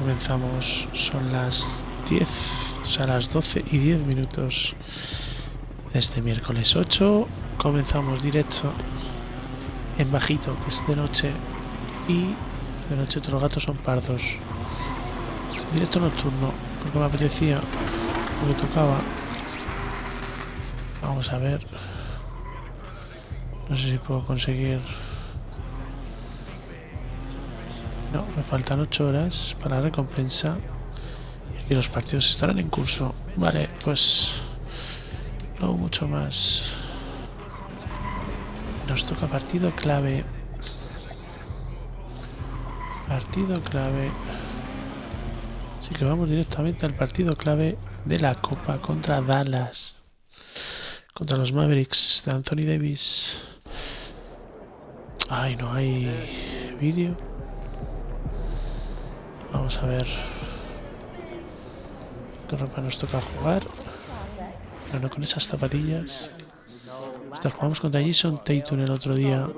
comenzamos. Son las 10, o sea, las 12:10 de este miércoles 8. Comenzamos directo en bajito, que es de noche. Y de noche todos los gatos son pardos. Directo nocturno, porque me apetecía, porque tocaba. Vamos a ver. No sé si puedo conseguir. No, me faltan 8 horas para la recompensa. Y los partidos estarán en curso. Vale, pues no mucho más. Nos toca partido clave. Partido clave. Así que vamos directamente al partido clave de la Copa contra Dallas. Contra los Mavericks de Anthony Davis. Ay, no hay vídeo. Vamos a ver qué ropa nos toca jugar. Pero no con esas zapatillas. Hasta jugamos contra Jason Tatum el otro día.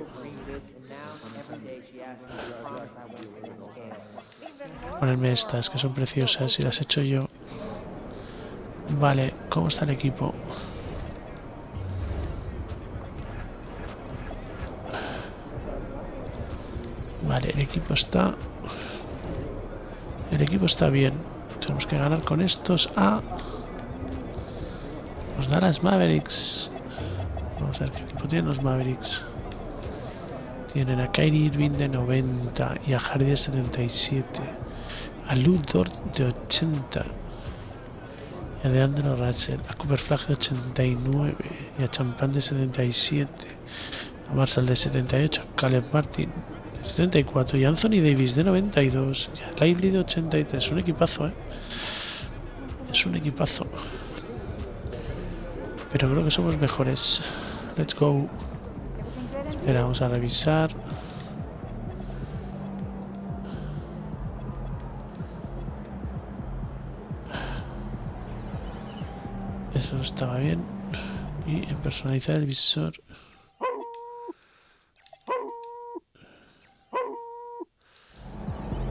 Ponerme estas, que son preciosas y las he hecho yo. Vale, ¿cómo está el equipo? Vale, el equipo está bien. Tenemos que ganar con estos a los Dallas Mavericks. Vamos a ver qué equipo tienen los Mavericks. Tienen a Kyrie Irving de 90 y a Hardy de 77. A Lou Dort de 80. Y a DeAndre Russell. A Cooper Flagg de 89. Y a Champagne de 77. A Marshall de 78. A Caleb Martin de 74. Y a Anthony Davis de 92. Y a Lively de 83. Un equipazo, ¿eh? Es un equipazo. Pero creo que somos mejores. Let's go. Espera, vamos a revisar. Eso no estaba bien. Y en personalizar el visor.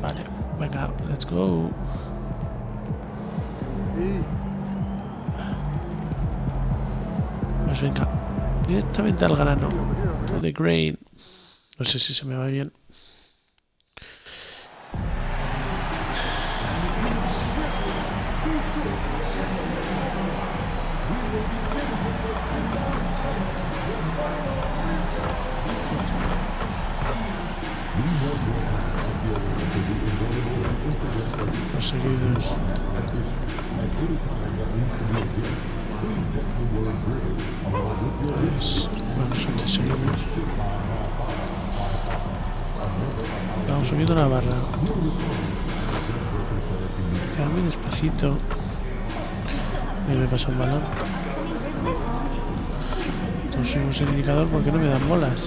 Vale, venga, let's go. Pues venga, directamente al grano. To the grain. No sé si se me va bien. Los seguidos. Pues, bueno, son 3 seguidos. Vamos subiendo la barra. Queda muy despacito. Y me pasa un balón. No subimos el indicador porque no me dan bolas.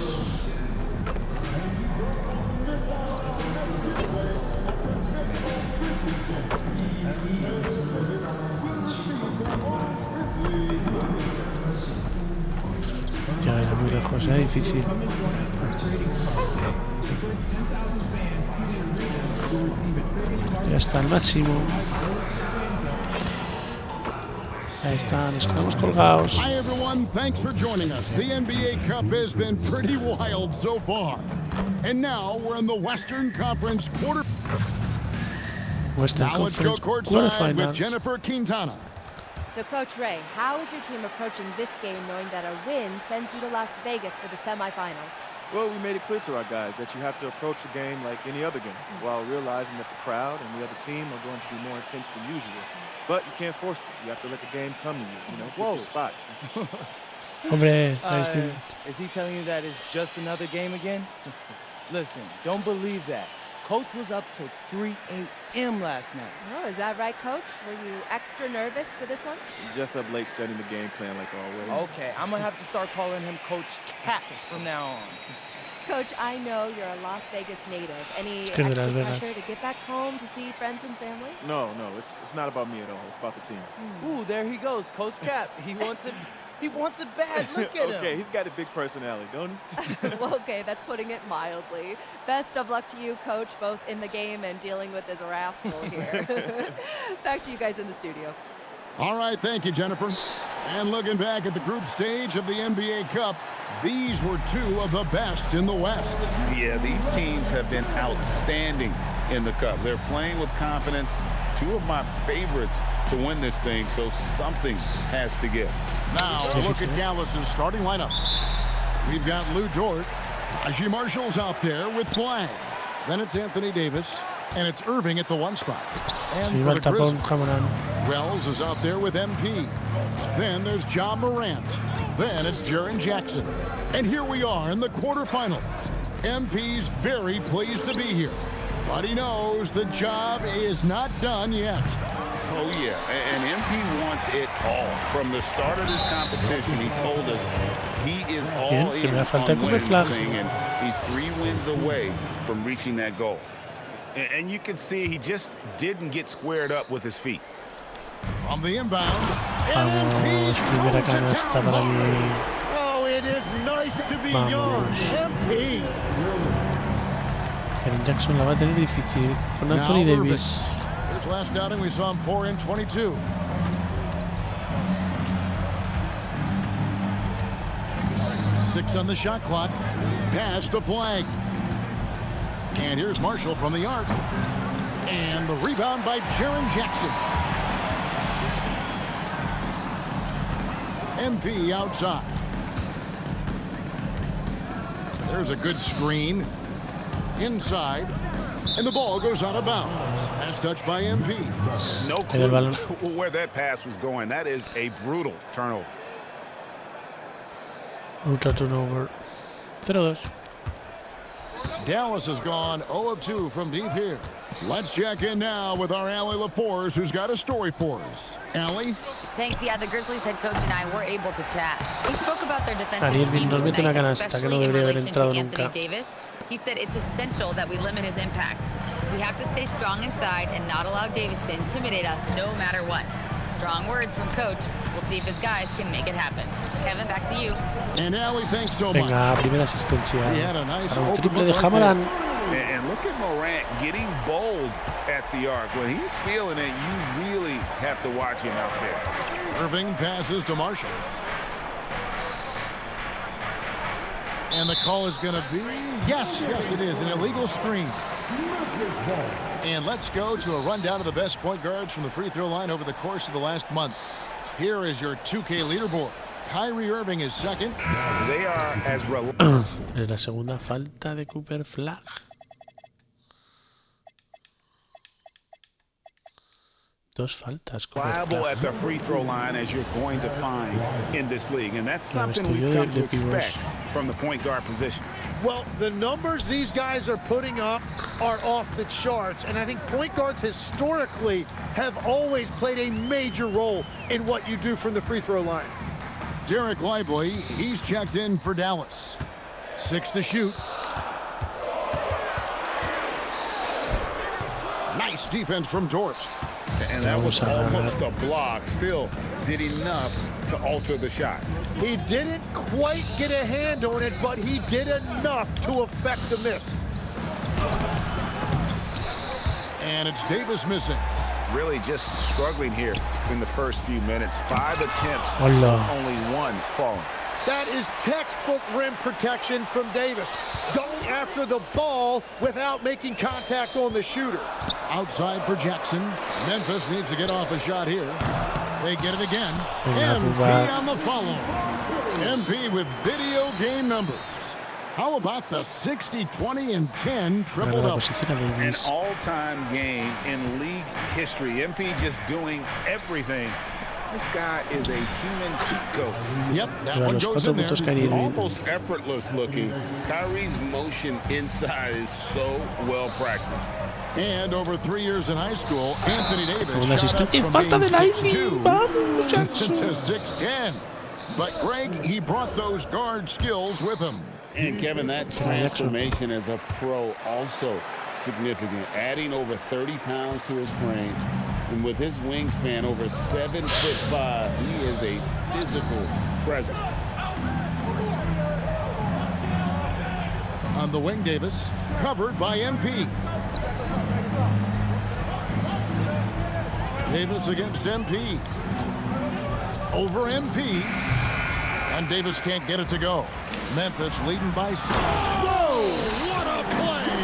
Ya era muy lejos, era difícil. Ya está al máximo. Ahí está, nos quedamos colgados. Hi everyone, thanks for joining us. The NBA Cup has been pretty wild so far. And now we're in the Western Conference Now let's go courtside with Jennifer Quintana. So, Coach Ray, how is your team approaching this game knowing that a win sends you to Las Vegas for the semifinals? Well, we made it clear to our guys that you have to approach a game like any other game, while realizing that the crowd and the other team are going to be more intense than usual. But you can't force it. You have to let the game come to you. You know, pick your spots. Hombre, is he telling you that it's just another game again? Listen, don't believe that. Coach was up till 3 a.m. last night. Oh, is that right, Coach? Were you extra nervous for this one? Just up late studying the game plan like always. Okay, I'm going to have to start calling him Coach Cap from now on. Coach, I know you're a Las Vegas native. Any extra pressure to get back home to see friends and family? No, it's not about me at all. It's about the team. Ooh, there he goes, Coach Cap. He He wants it bad. Look at him. Okay, he's got a big personality, don't he? Well, okay, that's putting it mildly. Best of luck to you, Coach, both in the game and dealing with this rascal here. Back to you guys in the studio. All right, thank you, Jennifer. And looking back at the group stage of the NBA Cup, these were two of the best in the West. Yeah, these teams have been outstanding in the Cup. They're playing with confidence. Two of my favorites to win this thing, so something has to give. Now, a look at Dallas's starting lineup. We've got Lou Dort. Najee Marshall's out there with Flag. Then it's Anthony Davis. And it's Irving at the 1 spot. And for the Grizzlies, Wells is out there with MP. Then there's John Morant. Then it's Jaren Jackson. And here we are in the quarterfinals. MP's very pleased to be here. But he knows the job is not done yet. Oh, yeah, and MP wants it all. From the start of this competition, he told us he is all in on winning this thing, and he's 3 wins away from reaching that goal. And you can see he just didn't get squared up with his feet. From the inbound, Vamos, primera canasta para mí. Oh, it is nice to be young. MP. Jaren Jackson la va a tener difícil con Anthony Davis. His last outing we saw him pour in 22. Six on the shot clock. Pass to Flag. And here's Marshall from the arc. And the rebound by Jaren Jackson. MP outside. There's a good screen. Inside. And the ball goes out of bounds. Pass touched by MP. No clue where that pass was going. That is a brutal turnover. Ultra turnover. 0-2. Dallas has gone 0 of 2 from deep here. Let's check in now with our Allie LaForce, who's got a story for us. Allie? Thanks. Yeah, the Grizzlies head coach and I were able to chat. He spoke about their defensive scheme tonight, especially in relation to Anthony Davis. He said it's essential that we limit his impact. We have to stay strong inside and not allow Davis to intimidate us no matter what. Strong words from coach. We'll see if his guys can make it happen. Kevin, back to you. And Allie, thanks so much. Venga, primera asistencia. He had a nice Para un triple de Jamaran. And look at Morant getting bold at the arc. When he's feeling it, you really have to watch him out there. Irving passes to Marshall. And the call is going to be, yes, it is, an illegal screen. And let's go to a rundown of the best point guards from the free throw line over the course of the last month. Here is your 2K leaderboard. Kyrie Irving is second. They are as Es la segunda falta de Cooper Flag. Dos faltas. reliable at the free throw line as you're going to find in this league. And that's something we've come to expect from the point guard position. Well, the numbers these guys are putting up are off the charts, and I think point guards historically have always played a major role in what you do from the free throw line. Derek Lively, he's checked in for Dallas. 6 to shoot. Nice defense from Dort. And that was almost a block. Still did enough to alter the shot. He didn't quite get a hand on it, but he did enough to affect the miss. And it's Davis missing. Really just struggling here in the first few minutes. 5 attempts, only 1 falling. That is textbook rim protection from Davis. Going after the ball without making contact on the shooter. Outside for Jackson. Memphis needs to get off a shot here. They get it again. MP on the follow. MP with video game numbers. How about the 60, 20, and 10 triple-double? An all-time game in league history. MP just doing everything. This guy is a human cheat code. Yep, that one goes in there. Almost effortless looking. Kyrie's motion inside is so well practiced. And over 3 years in high school, Anthony Davis shot up from falta de being 6'2" to 6'10". But Greg, he brought those guard skills with him. And Kevin, that transformation as a pro also significant. Adding over 30 pounds to his frame And with his wingspan over 7'5", he is a physical presence. On the wing, Davis, covered by MP. Davis against MP. Over MP. And Davis can't get it to go. Memphis leading by 6. Whoa! What a play!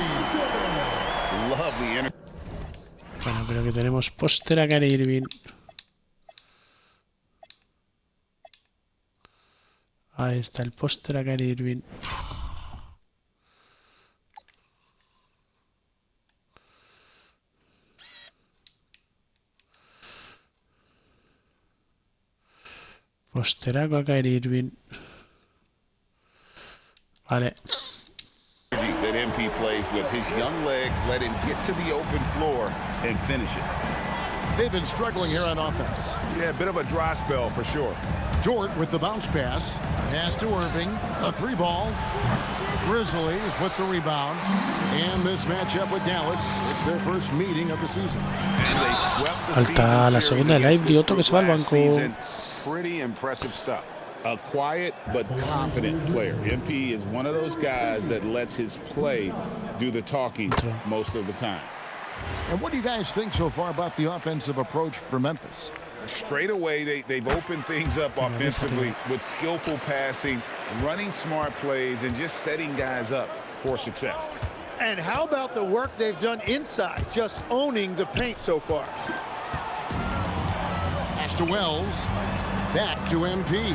Love the energy. Bueno, creo que tenemos póster a Kyrie Irving. Ahí está el póster a Kyrie Irving. Posteraco a Kyrie Irving. Vale. That MP plays with his young legs, let him get to the open floor and finish it. They've been struggling here on offense. Yeah, a bit of a dry spell for sure. Dort with the bounce pass. Pass to Irving. A 3-ball. Grizzlies with the rebound. And this matchup with Dallas, it's their first meeting of the season. And they swept the Falta la segunda de live y otro que se va al banco. Pretty impressive stuff. A quiet but confident player. MP is one of those guys that lets his play do the talking most of the time. And what do you guys think so far about the offensive approach for Memphis? Straight away, they've opened things up offensively with skillful passing, running smart plays, and just setting guys up for success. And how about the work they've done inside, just owning the paint so far? Pass to Wells. Back to MP.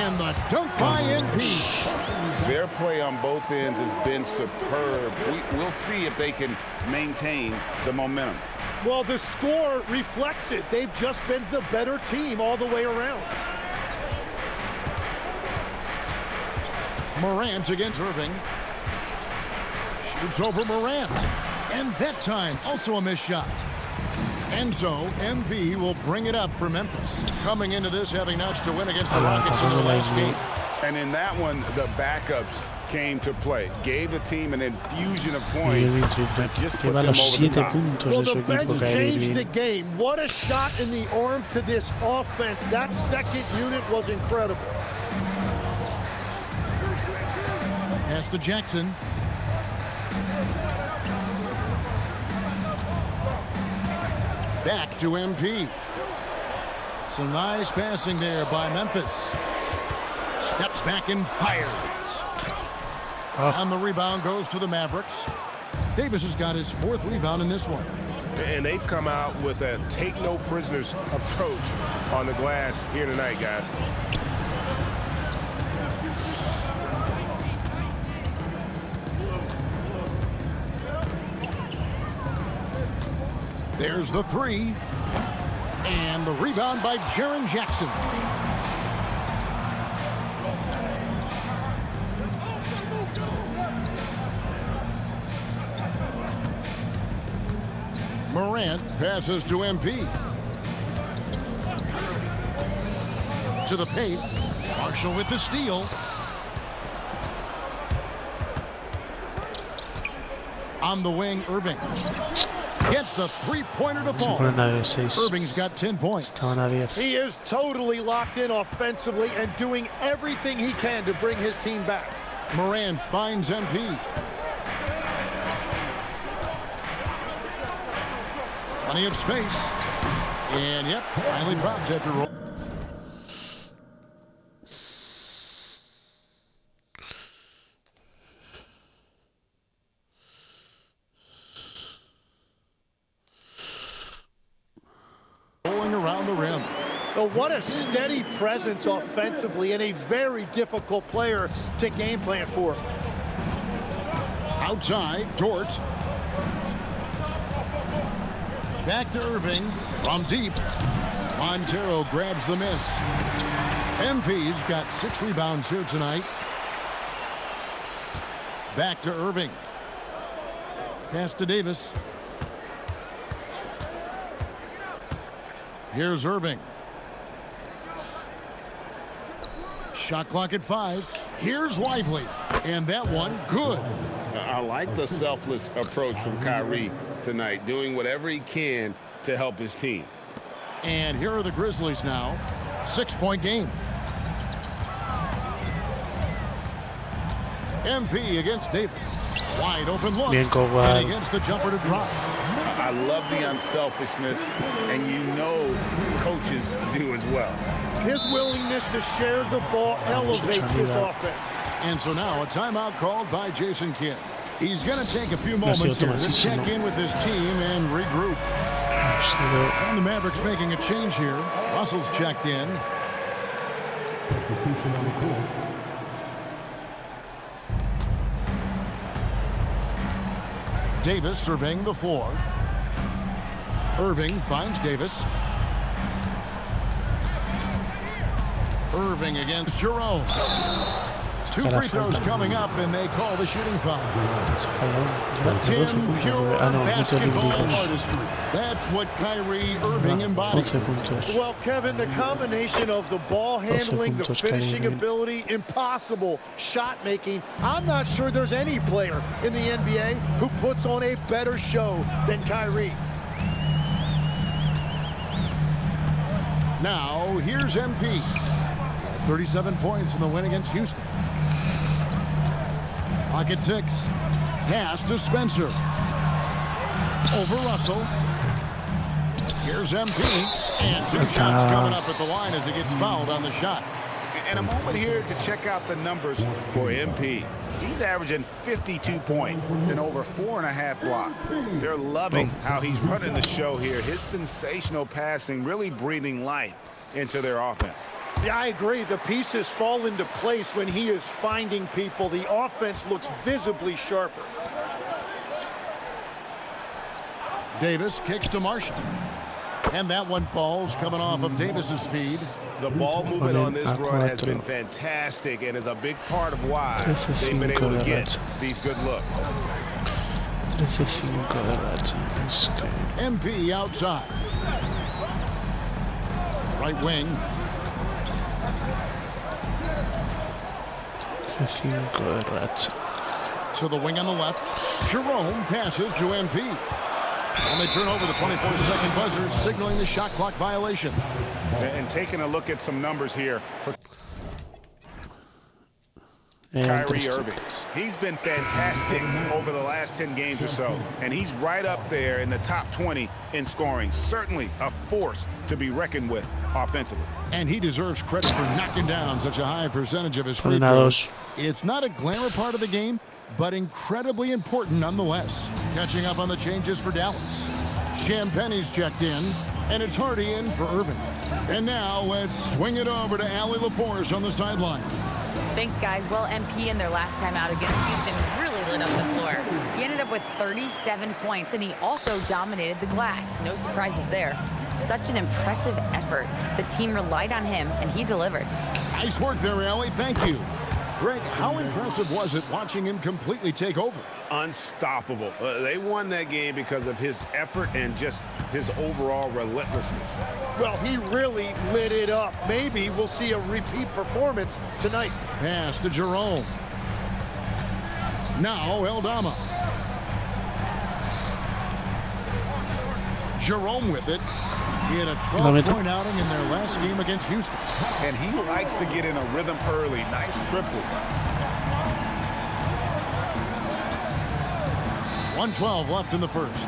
And the dunk by MP. Their play on both ends has been superb. We'll see if they can maintain the momentum. Well, the score reflects it. They've just been the better team all the way around. Morant against Irving. Shoots over Morant. And that time, also a missed shot. And so, MP will bring it up for Memphis. Coming into this, having notched to win against the Rockets in the last game. And in that one, the backups came to play. Gave the team an infusion of points. Just put them over the top. Well, the bench changed the game. What a shot in the arm to this offense. That second unit was incredible. Pass to Jackson. Back to MP. Some nice passing there by Memphis. Steps back and fires. And the rebound goes to the Mavericks. Davis has got his 4th rebound in this one. And they've come out with a take-no-prisoners approach on the glass here tonight, guys. There's the 3. And the rebound by Jaren Jackson. Morant passes to MP. To the paint. Marshall with the steal. On the wing, Irving. Gets the 3-pointer to fall. Irving's got 10 points. He is totally locked in offensively and doing everything he can to bring his team back. Morant finds MP. Plenty of space. And yep, finally drops after roll. Around the rim. But what a steady presence offensively and a very difficult player to game plan for. Outside, Dort. Back to Irving from deep. Montero grabs the miss. MP's got 6 rebounds here tonight. Back to Irving. Pass to Davis. Here's Irving. Shot clock at 5. Here's Lively. And that one, good. I like the selfless approach from Kyrie tonight, doing whatever he can to help his team. And here are the Grizzlies now. 6-point game. MP against Davis. Wide open look. And he gets the jumper to drop. I love the unselfishness, and you know coaches do as well. His willingness to share the ball elevates this offense. And so now a timeout called by Jason Kidd. He's going to take a few moments here to check in with his team and regroup. And the Mavericks making a change here. Russell's checked in. Substitution on the court. Davis surveying the floor. Irving finds Davis. Irving against Jerome. 2 free throws coming up, and they call the shooting foul. Pure basketball artistry. That's what Kyrie Irving embodies. Well, Kevin, the combination of the ball handling, the finishing ability, impossible shot making. I'm not sure there's any player in the NBA who puts on a better show than Kyrie. Now, here's MP. 37 points in the win against Houston. Pocket 6. Pass to Spencer. Over Russell. Here's MP. And 2 shots coming up at the line as he gets fouled on the shot. And a moment here to check out the numbers for MP. He's averaging 52 points and over 4.5 blocks. They're loving how he's running the show here. His sensational passing really breathing life into their offense. Yeah, I agree. The pieces fall into place when he is finding people. The offense looks visibly sharper. Davis kicks to Marshall. And that one falls coming off of Davis's feed. The ball movement on this run has been fantastic and is a big part of why they've been able to get these good looks. MP outside. Right wing. To the wing on the left. Jerome passes to MP. And they turn over the 24-second buzzer, signaling the shot clock violation. And taking a look at some numbers here for Kyrie Irving. He's been fantastic over the last 10 games or so, and he's right up there in the top 20 in scoring. Certainly a force to be reckoned with offensively. And he deserves credit for knocking down such a high percentage of his free throws. It's not a glamour part of the game, but incredibly important nonetheless. Catching up on the changes for Dallas. Champagne's checked in, and it's Hardy in for Irving. And now let's swing it over to Allie LaForce on the sideline. Thanks, guys. Well, MP in their last time out against Houston really lit up the floor. He ended up with 37 points, and he also dominated the glass. No surprises there. Such an impressive effort. The team relied on him, and he delivered. Nice work there, Allie. Thank you. Greg, how impressive was it watching him completely take over? Unstoppable. They won that game because of his effort and just his overall relentlessness. Well, he really lit it up. Maybe we'll see a repeat performance tonight. Pass to Jerome. Now Eldama. Jerome with it. He had a 12-point outing in their last game against Houston. And he likes to get in a rhythm early. Nice triple. 1:12 left in the first.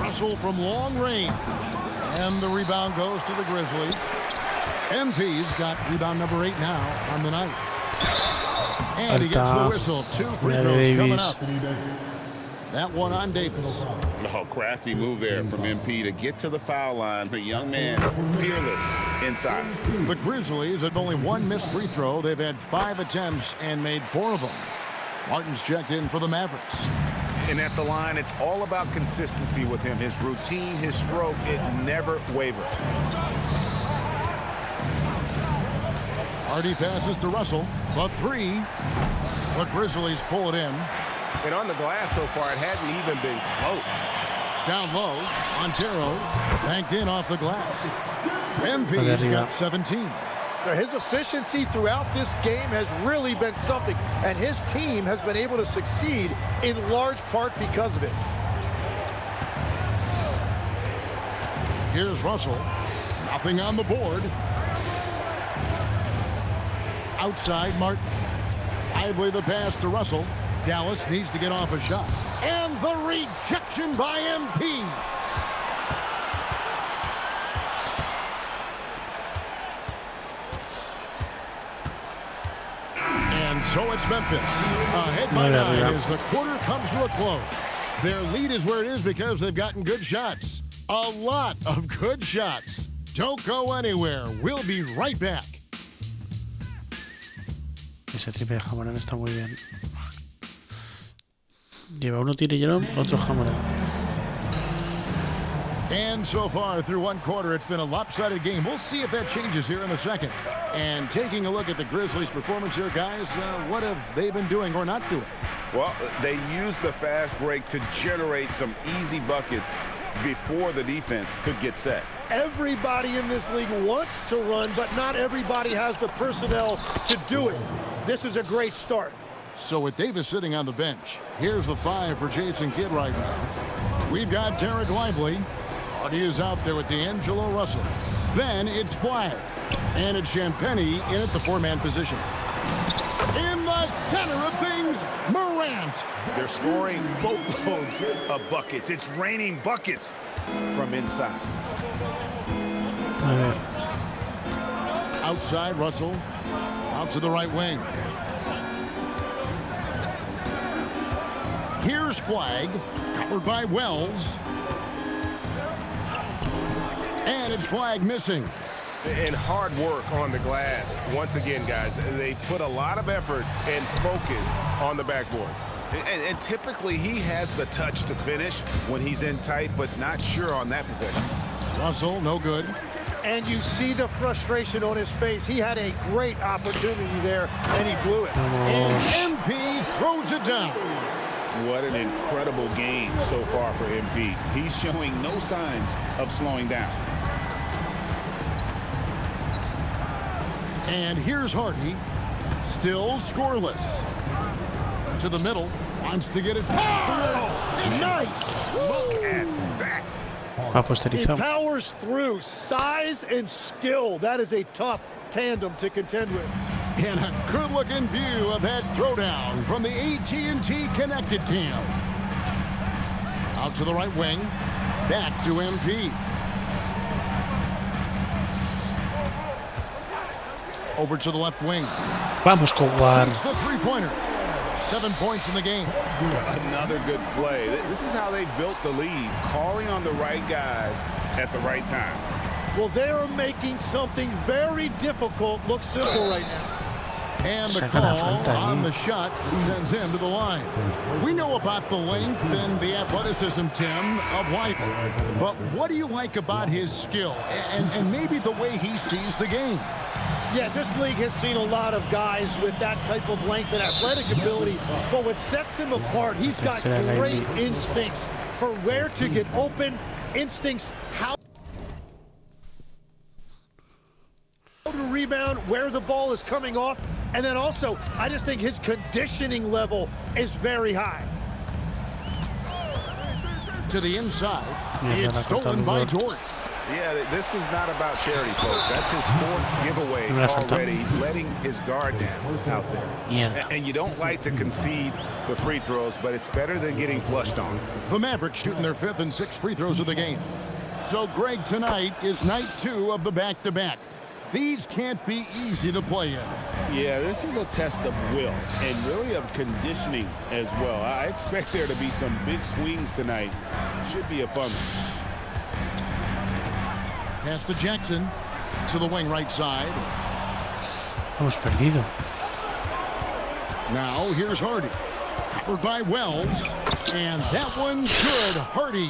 Russell from long range. And the rebound goes to the Grizzlies. MP's got rebound number 8 now on the night. And he gets the whistle. 2 free throws coming up. That one on Davis. Oh, crafty move there from MP to get to the foul line. The young man, fearless inside. The Grizzlies have only 1 missed free throw. They've had 5 attempts and made 4 of them. Martin's checked in for the Mavericks. And at the line, it's all about consistency with him. His routine, his stroke, it never wavers. Hardy passes to Russell. The 3. The Grizzlies pull it in. And on the glass so far, it hadn't even been close. Down low, Montero banked in off the glass. MP's got 17. So his efficiency throughout this game has really been something, and his team has been able to succeed in large part because of it. Here's Russell. Nothing on the board. Outside, Martin. Lively the pass to Russell. Dallas needs to get off a shot. And the rejection by MP. And so it's Memphis. Ahead by 9 as the quarter comes to a close. Their lead is where it is because they've gotten good shots. A lot of good shots. Don't go anywhere. We'll be right back. Ese triple de Jamoran está muy bien. Lleva uno tiro y otro Jamoran. And so far through one quarter, it's been a lopsided game. We'll see if that changes here in the second. And taking a look at the Grizzlies' performance here, guys, what have they been doing or not doing? Well, they used the fast break to generate some easy buckets before the defense could get set. Everybody in this league wants to run, but not everybody has the personnel to do it. This is a great start. So with Davis sitting on the bench, here's the 5 for Jason Kidd right now. We've got Derek Lively. Hardy is out there with D'Angelo Russell. Then it's Flagg. And it's Champagnie in at the 4-man position. In the center of things, Morant. They're scoring boatloads of buckets. It's raining buckets from inside. Outside, Russell. Out to the right wing. Here's Flagg. Covered by Wells. And it's Flagg missing. And hard work on the glass. Once again, guys, they put a lot of effort and focus on the backboard. And typically he has the touch to finish when he's in tight, but not sure on that possession. Russell, no good. And you see the frustration on his face. He had a great opportunity there, and he blew it. And MP throws it down. What an incredible game so far for MP. He's showing no signs of slowing down. And here's Hardy, still scoreless. To the middle, wants to get it. Oh, nice! Look at that. He powers through. Size and skill. That is a tough tandem to contend with. And a good-looking view of that throwdown from the AT&T Connected Cam. Out to the right wing. Back to MP. Over to the left wing. Vamos con Juan. Sinks the three-pointer. 7 points in the game. Another good play. This is how they built the lead, calling on the right guys at the right time. Well, they are making something very difficult look simple right now. And the call on the shot sends him to the line. We know about the length and the athleticism, Tim, of Lively. But what do you like about his skill and maybe the way he sees the game? Yeah, this league has seen a lot of guys with that type of length and athletic ability. But what sets him apart, he's got great instincts for where to get open, instincts how to rebound, where the ball is coming off. And then also, I just think his conditioning level is very high. To the inside, it's stolen by Dort. Yeah, this is not about charity, folks. That's his fourth giveaway already. He's letting his guard down out there. Yeah. And you don't like to concede the free throws, but it's better than getting flushed on. The Mavericks shooting their 5th and 6th free throws of the game. So, Greg, tonight is night 2 of the back-to-back. These can't be easy to play in. Yeah, this is a test of will and really of conditioning as well. I expect there to be some big swings tonight. Should be a fun one. Pass to Jackson. To the wing right side. Hemos perdido. Now here's Hardy. Covered by Wells. And that one's good. Hardy.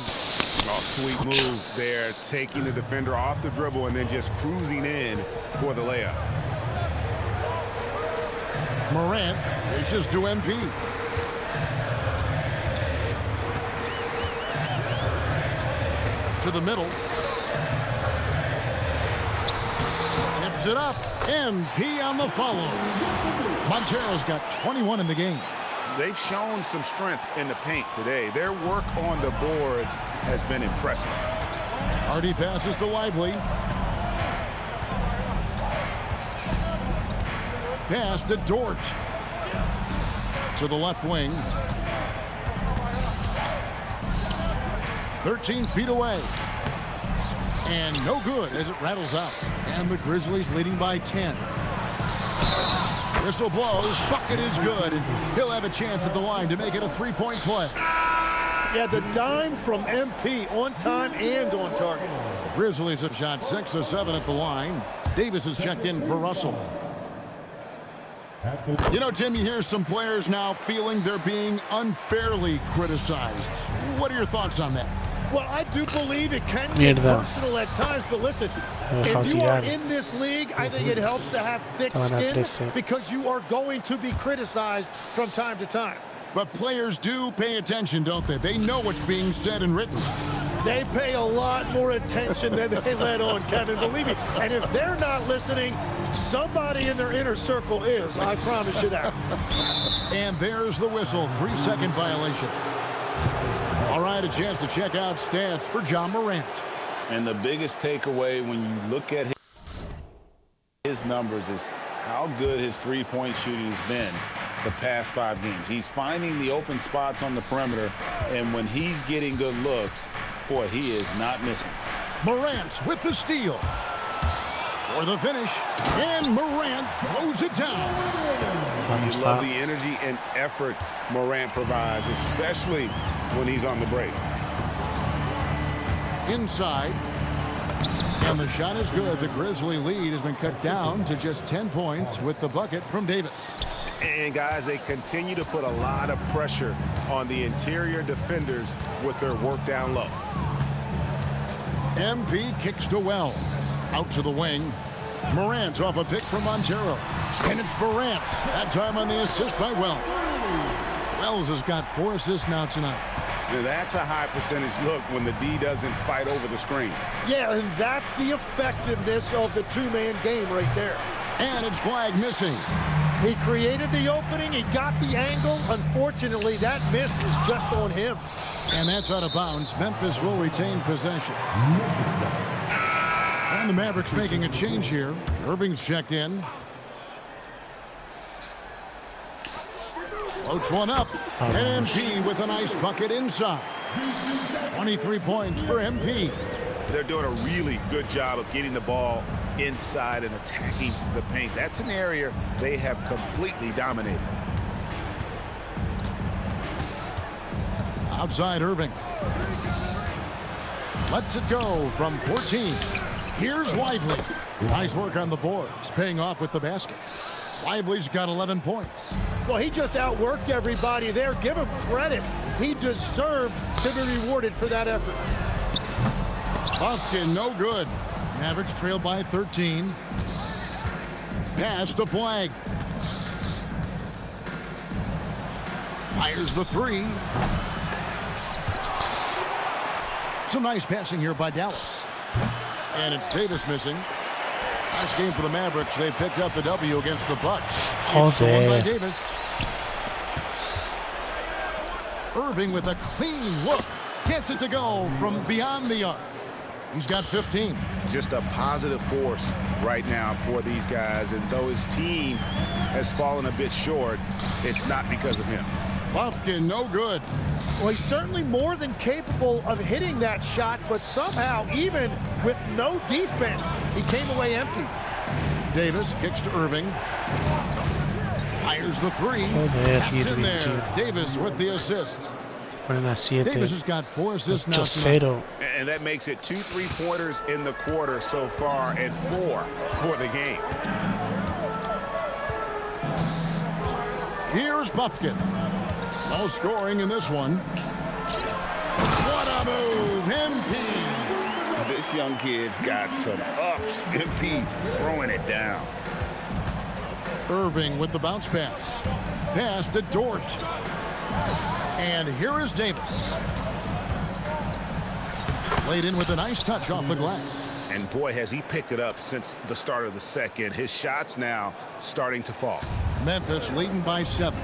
Oh, sweet move there, taking the defender off the dribble and then just cruising in for the layup. Morant reaches to MP. To the middle. Tips it up. MP on the follow. Montero's got 21 in the game. They've shown some strength in the paint today. Their work on the boards has been impressive. Hardy passes to Lively. Pass to Dort. To the left wing. 13 feet away. And no good as it rattles out. And the Grizzlies leading by 10. Whistle blows. Bucket is good. And he'll have a chance at the line to make it a three-point play. Yeah, the dime from MP on time and on target. Grizzlies have shot 6 of 7 at the line. Davis has checked in for Russell. You know, Tim, you hear some players now feeling they're being unfairly criticized. What are your thoughts on that? Well, I do believe it can get personal at times, but listen, if you are in this league, I think it helps to have thick skin because you are going to be criticized from time to time. But players do pay attention, don't they? They know what's being said and written. They pay a lot more attention than they let on, Kevin, believe me. And if they're not listening, somebody in their inner circle is, I promise you that. And there's the whistle, 3-second violation. All right, a chance to check out stats for John Morant. And the biggest takeaway when you look at his numbers is how good his three-point shooting has been the past 5 games. He's finding the open spots on the perimeter, and when he's getting good looks, boy, he is not missing. Morant with the steal. For the finish, and Morant throws it down. You love the energy and effort Morant provides, especially when he's on the break. Inside. And the shot is good. The Grizzly lead has been cut down to just 10 points with the bucket from Davis. And, guys, they continue to put a lot of pressure on the interior defenders with their work down low. MP kicks to Wells. Out to the wing. Morant off a pick from Montero. And it's Morant. That time on the assist by Wells. Wells has got 4 assists now tonight. Now that's a high percentage look when the D doesn't fight over the screen. Yeah, and that's the effectiveness of the two-man game right there. And it's flag missing. He created the opening. He got the angle. Unfortunately, that miss is just on him. And that's out of bounds. Memphis will retain possession. And the Mavericks making a change here. Irving's checked in. Floats one up. MP with a nice bucket inside. 23 points for MP. They're doing a really good job of getting the ball inside and attacking the paint. That's an area they have completely dominated. Outside Irving. Lets it go from 14. Here's Lively. Nice work on the boards, paying off with the basket. Lively's got 11 points. Well, he just outworked everybody there. Give him credit. He deserved to be rewarded for that effort. Boskin, no good. Mavericks trail by 13. Pass to Flag. Fires the 3. Some nice passing here by Dallas. And it's Davis missing. Last game for the Mavericks, they picked up the W against the Bucks. It's stolen by Davis. Irving with a clean look. Gets it to go from beyond the arc. He's got 15. Just a positive force right now for these guys. And though his team has fallen a bit short, it's not because of him. Boskin, no good. Well, he's certainly more than capable of hitting that shot, but somehow, even with no defense, he came away empty. Davis kicks to Irving. Fires the 3. That's in there. Davis with the assist. Davis has got 4 assists now tonight. And that makes it 2 3-pointers in the quarter so far and 4 for the game. Here's Bufkin. No scoring in this one. What a move, MP. This young kid's got some ups. MP throwing it down. Irving with the bounce pass. Pass to Dort. And here is Davis. Laid in with a nice touch off the glass. And boy, has he picked it up since the start of the second. His shots now starting to fall. Memphis leading by 7.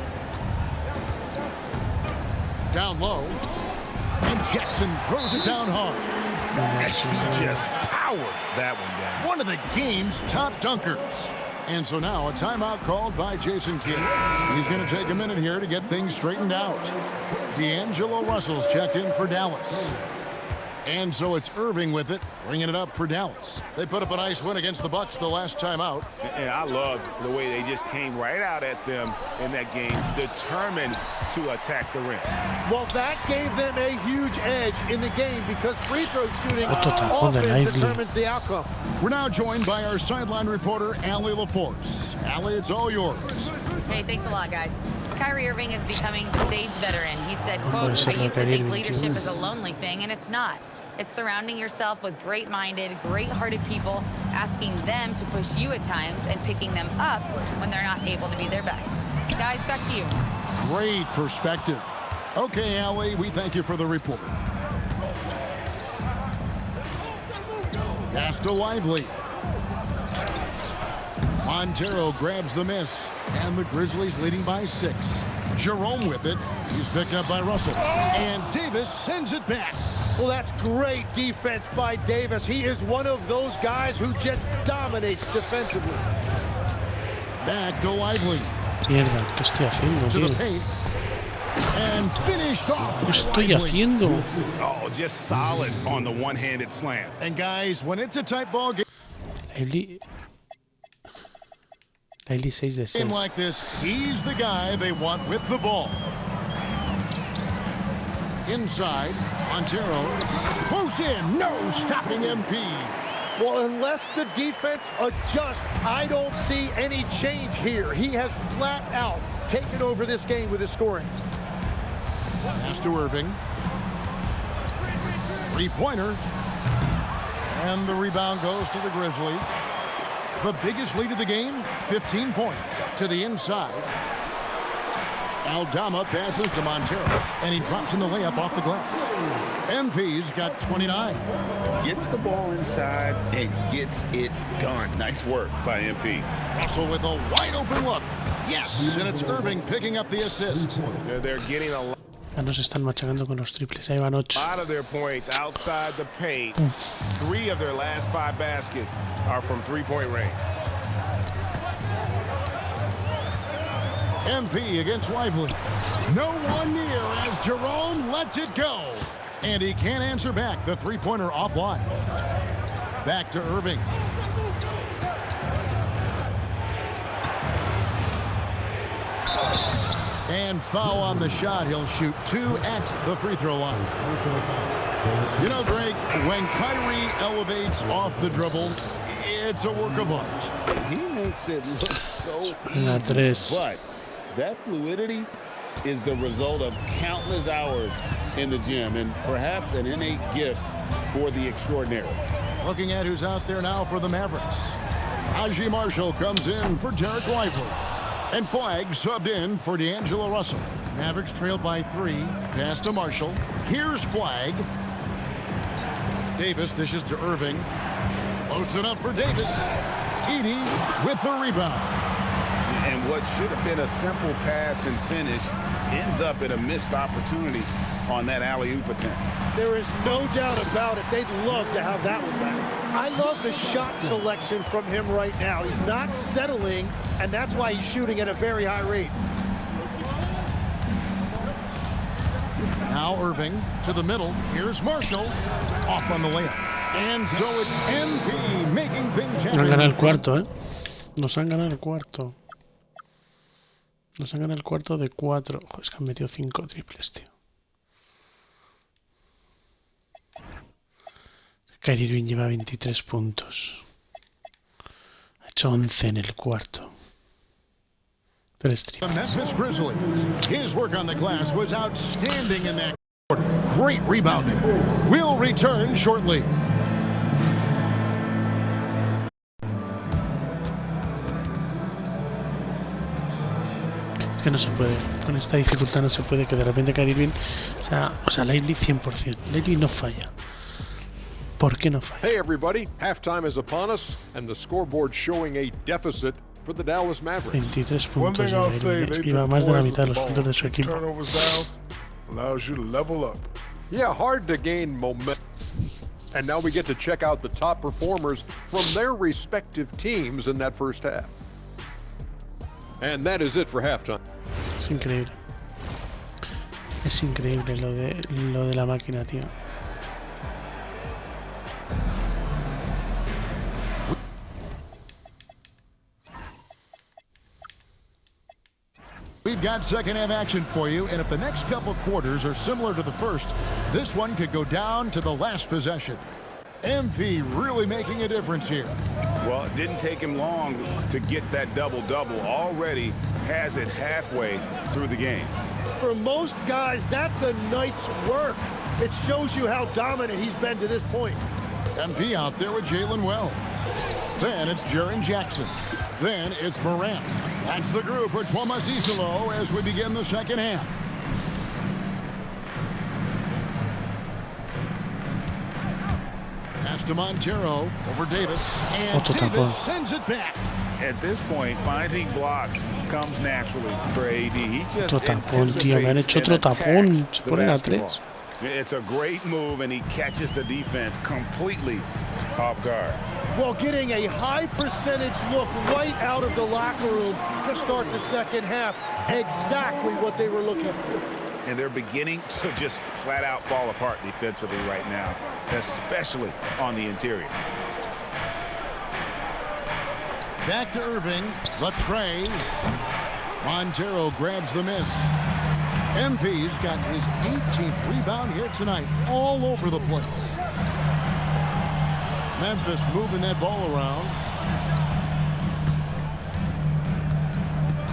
Down low. And Jackson throws it down hard. He just powered that one down. One of the game's top dunkers. And so now a timeout called by Jason Kidd. He's going to take a minute here to get things straightened out. D'Angelo Russell's checked in for Dallas. And so it's Irving with it, bringing it up for Dallas. They put up a nice win against the Bucks the last time out. And I love the way they just came right out at them in that game, determined to attack the rim. Well, that gave them a huge edge in the game because free throw shooting often determines the outcome. We're now joined by our sideline reporter, Allie LaForce. Allie, it's all yours. Hey, thanks a lot, guys. Kyrie Irving is becoming the stage veteran. He said, quote, I used to think leadership is a lonely thing, and it's not. It's surrounding yourself with great-minded, great-hearted people, asking them to push you at times and picking them up when they're not able to be their best. Guys, back to you. Great perspective. Okay, Allie, we thank you for the report. Pass to Lively. Montero grabs the miss, and the Grizzlies leading by 6. Jerome with it. He's picked up by Russell. And Davis sends it back. Well, that's great defense by Davis. He is one of those guys who just dominates defensively. Back to Lively. Mierda, ¿qué estoy haciendo, To tío? the paint. And finished off. ¿Qué estoy haciendo? Oh, just solid on the one-handed slam. And guys, when it's a tight ball game Lively 6 de 6. like this, he's the guy they want with the ball. Inside, Montero moves in, no stopping MP. Well, unless the defense adjusts, I don't see any change here. He has flat out taken over this game with his scoring. Pass to Irving. Three-pointer. And the rebound goes to the Grizzlies. The biggest lead of the game, 15 points to the inside. Aldama passes to Montero, and he drops in the layup off the glass. MP's got 29. Gets the ball inside and gets it done. Nice work by MP. Russell with a wide open look. Yes, and it's Irving picking up the assist. They're getting a lot Ya nos están machacando con los triples. Ahí van 8. of their points outside the paint. 3 of their last 5 baskets are from three-point range. MP against Lively. No one near as Jerome lets it go. And he can't answer back. The three-pointer offline. Back to Irving. And foul on the shot. He'll shoot 2 at the free throw line. You know, Greg, when Kyrie elevates off the dribble, it's a work of art. He makes it look so La easy, 3. but that fluidity is the result of countless hours in the gym and perhaps an innate gift for the extraordinary. Looking at who's out there now for the Mavericks. Najee Marshall comes in for Derek Lively. And Flag subbed in for D'Angelo Russell. Mavericks trailed by 3. Pass to Marshall. Here's Flag. Davis dishes to Irving. Loads it up for Davis. Edey with the rebound. And what should have been a simple pass and finish ends up in a missed opportunity on that alley-oop attempt. There is no doubt about it. They'd love to have that one back. I love the shot selection from him right now. He's not settling, and that's why he's shooting at a very high rate. Now Irving to the middle. Here's Marshall. Off on the layup. And so it's MP making things happen. Nos han ganado el cuarto, ¿eh? Nos han ganado el cuarto. Nos han ganado el cuarto de 4. Ojo, es que han metido 5 triples, tío. Kyrie Irving lleva 23 puntos. Ha hecho 11 en el cuarto. 3 The triples. Memphis Grizzlies. His work on the glass was outstanding in that quarter. Great rebounding. We'll return shortly. Es que no se puede. Con esta dificultad no se puede que de repente Kyrie Irving. O sea, Lively 100%. Lively no falla. ¿Por qué no falla? Hey everybody, halftime is upon us and the scoreboard showing a deficit for the Dallas Mavericks. 23 One puntos. thing I'll say, they Lleva put más de la poise mitad de with los the puntos de ball. su equipo. Turnovers down allows you to level up. Yeah, hard to gain momentum. And now we get to check out the top performers from their respective teams in that first half. And that is it for halftime. Es increíble. Es increíble lo de la máquina, tío. We've got second half action for you, and if the next couple quarters are similar to the first, this one could go down to the last possession. MP really making a difference here. Well, it didn't take him long to get that double-double. Already has it halfway through the game. For most guys, that's a night's work. It shows you how dominant he's been to this point. MP out there with Jalen Wells. Then it's Jaren Jackson. Then it's Morant. That's the group for Thomas Isolo as we begin the second half. Pass to Montero over Davis. And Davis sends it back. At this point, finding blocks comes naturally for AD. He just Otro tapón, tío. Me han hecho otro tapón. Se ponen a 3. It's a great move, and he catches the defense completely off guard. Well, getting a high percentage look right out of the locker room to start the second half. Exactly what they were looking for. And they're beginning to just flat out fall apart defensively right now, especially on the interior. Back to Irving. The tray. Montero grabs the miss. MP's got his 18th rebound here tonight, all over the place. Memphis moving that ball around.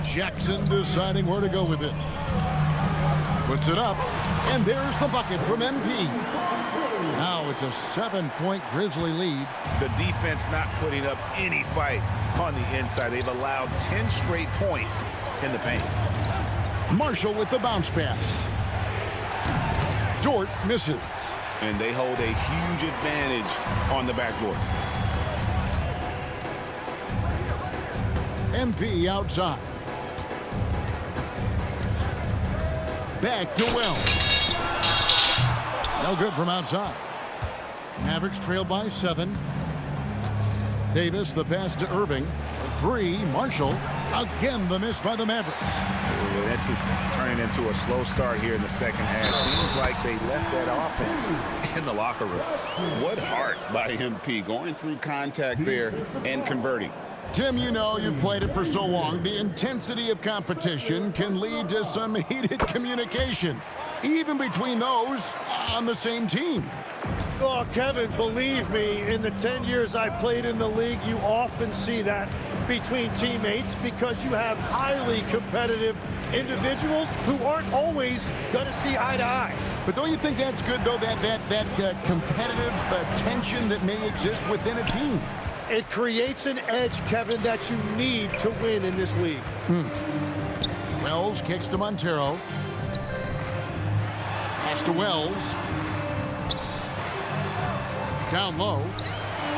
Jackson deciding where to go with it. Puts it up, and there's the bucket from MP. Now it's a 7-point Grizzly lead. The defense not putting up any fight on the inside. They've allowed 10 straight points in the paint. Marshall with the bounce pass. Dort misses. And they hold a huge advantage on the backboard. MP outside. Back to Wells. No good from outside. Mavericks trail by 7. Davis, the pass to Irving. 3, Marshall. Again, the miss by the Mavericks. This is turning into a slow start here in the second half. Seems like they left that offense in the locker room. What heart by MP, going through contact there and converting. Tim, you know, you've played it for so long. The intensity of competition can lead to some heated communication, even between those on the same team. Oh, Kevin, believe me, in the 10 years I played in the league, you often see that between teammates because you have highly competitive individuals who aren't always going to see eye to eye. But don't you think that's good, though, that competitive tension that may exist within a team? It creates an edge, Kevin, that you need to win in this league. Wells kicks to Montero. Pass to Wells. Down low.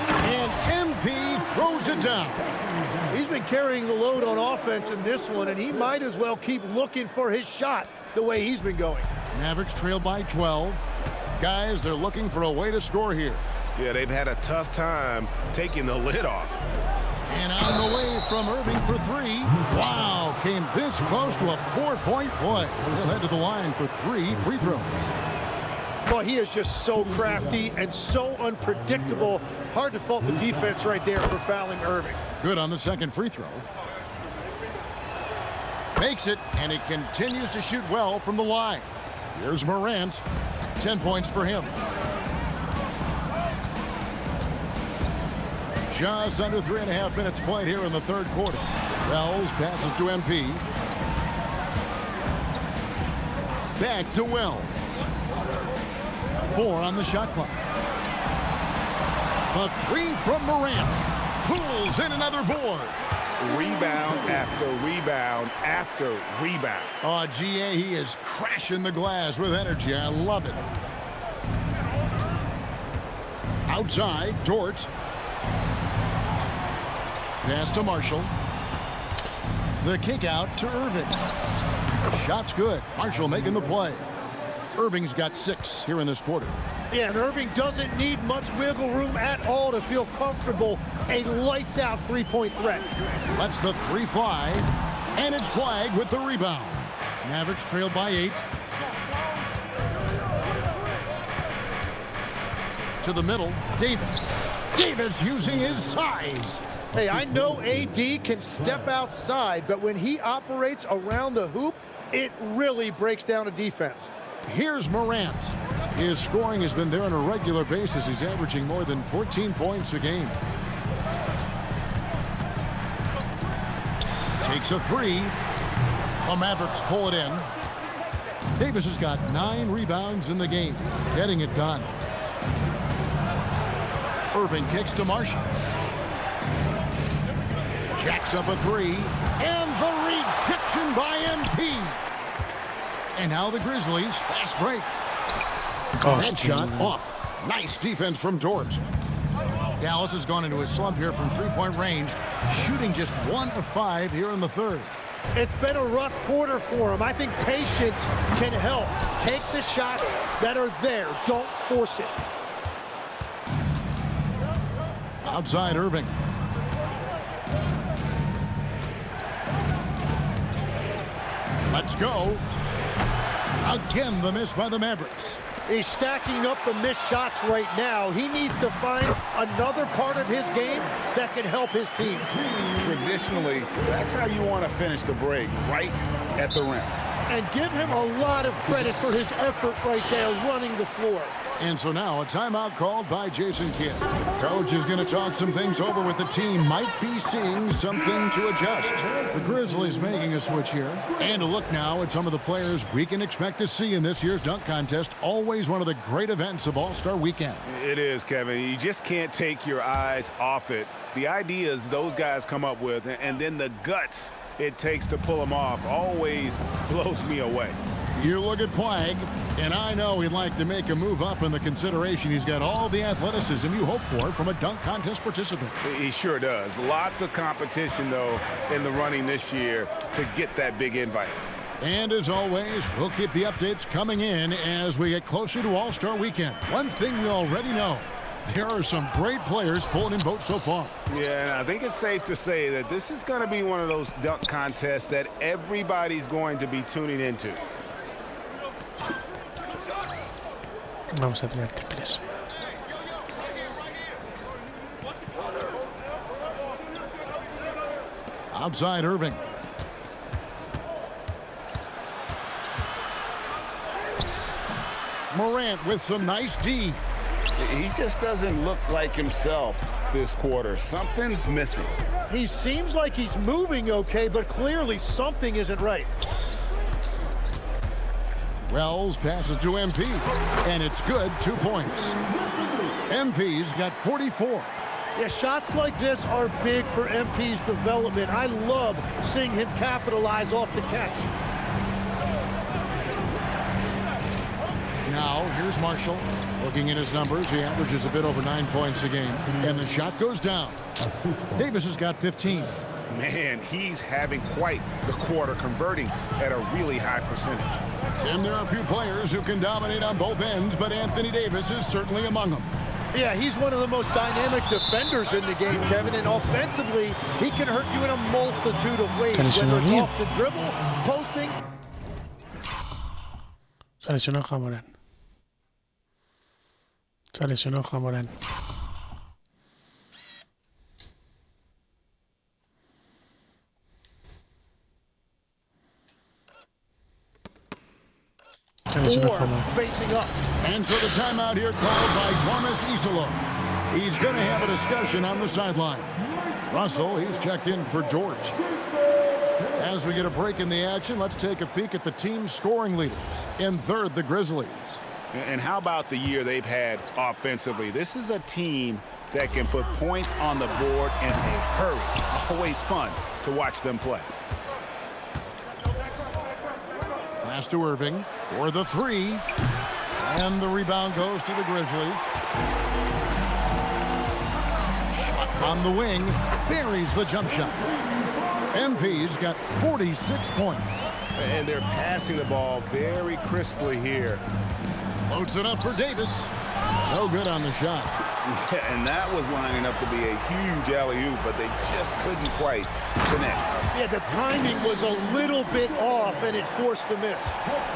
And MP throws it down. He's been carrying the load on offense in this one, and he might as well keep looking for his shot the way he's been going. Mavericks trail by 12. Guys, they're looking for a way to score here. Yeah, they've had a tough time taking the lid off. And on the way from Irving for 3. Wow, came this close to a 4-point play. He'll head to the line for 3 free throws. Well, he is just so crafty and so unpredictable. Hard to fault the defense right there for fouling Irving. Good on the second free throw. Makes it, and he continues to shoot well from the line. Here's Morant. 10 points for him. Just under 3.5 minutes played here in the third quarter. Wells passes to MP. Back to Wells. 4 on the shot clock. A 3 from Morant. Pulls in another board. Rebound after rebound after rebound. Oh, GA, he is crashing the glass with energy. I love it. Outside, Dort. Pass to Marshall. The kick out to Irving. Shot's good. Marshall making the play. Irving's got 6 here in this quarter. Yeah, and Irving doesn't need much wiggle room at all to feel comfortable. A lights-out three-point threat. Lets the three fly, and it's flagged with the rebound. Mavericks trail by 8. To the middle, Davis. Davis using his size. Hey, I know AD can step outside, but when he operates around the hoop, it really breaks down a defense. Here's Morant. His scoring has been there on a regular basis. He's averaging more than 14 points a game. Takes a three. The Mavericks pull it in. Davis has got 9 rebounds in the game, getting it done. Irving kicks to Marshall. Jacks up a three, and the rejection by MP. And now the Grizzlies, fast break. That shot off. Nice defense from Dort. Dallas has gone into a slump here from three-point range, shooting just 1 of 5 here in the third. It's been a rough quarter for him. I think patience can help. Take the shots that are there. Don't force it. Outside Irving. Let's go. Again, the miss by the Mavericks. He's stacking up the missed shots right now. He needs to find another part of his game that can help his team. Traditionally, that's how you want to finish the break, right at the rim. And give him a lot of credit for his effort right there running the floor. And so now a timeout called by Jason Kidd. Coach is going to talk some things over with the team. Might be seeing something to adjust. The Grizzlies making a switch here. And a look now at some of the players we can expect to see in this year's dunk contest. Always one of the great events of All-Star Weekend. It is, Kevin. You just can't take your eyes off it. The ideas those guys come up with, and then the guts it takes to pull them off, always blows me away. You look at Flag, and I know he'd like to make a move up in the consideration. He's got all the athleticism you hope for from a dunk contest participant. He sure does. Lots of competition, though, in the running this year to get that big invite. And as always, we'll keep the updates coming in as we get closer to All-Star Weekend. One thing we already know, there are some great players pulling in votes so far. Yeah, and I think it's safe to say that this is going to be one of those dunk contests that everybody's going to be tuning into. Vamos a tirar triples. Outside Irving. Morant with some nice D. He just doesn't look like himself this quarter. Something's missing. He seems like he's moving okay, but clearly something isn't right. Wells passes to MP, and it's good, 2 points. MP's got 44. Yeah, shots like this are big for MP's development. I love seeing him capitalize off the catch. Now, here's Marshall. Looking at his numbers, he averages a bit over 9 points a game, and the shot goes down. Davis has got 15. Man, he's having quite the quarter, converting at a really high percentage. Tim, there are a few players who can dominate on both ends, but Anthony Davis is certainly among them. Yeah, he's one of the most dynamic defenders in the game, Kevin, and offensively, he can hurt you in a multitude of ways, whether it's off the dribble, posting. Se lesionó Jamoran. Se lesionó Jamoran. Facing up. And so the timeout here called by Thomas Isola. He's going to have a discussion on the sideline. Russell, he's checked in for George. As we get a break in the action, let's take a peek at the team's scoring leaders. In third, the Grizzlies. And how about the year they've had offensively? This is a team that can put points on the board in a hurry. Always fun to watch them play. Pass to Irving for the three. And the rebound goes to the Grizzlies. Shot on the wing. Buries the jump shot. MP's got 46 points. And they're passing the ball very crisply here. Loads it up for Davis. No good on the shot. Yeah, and that was lining up to be a huge alley-oop, but they just couldn't quite connect. Yeah, the timing was a little bit off, and it forced the miss.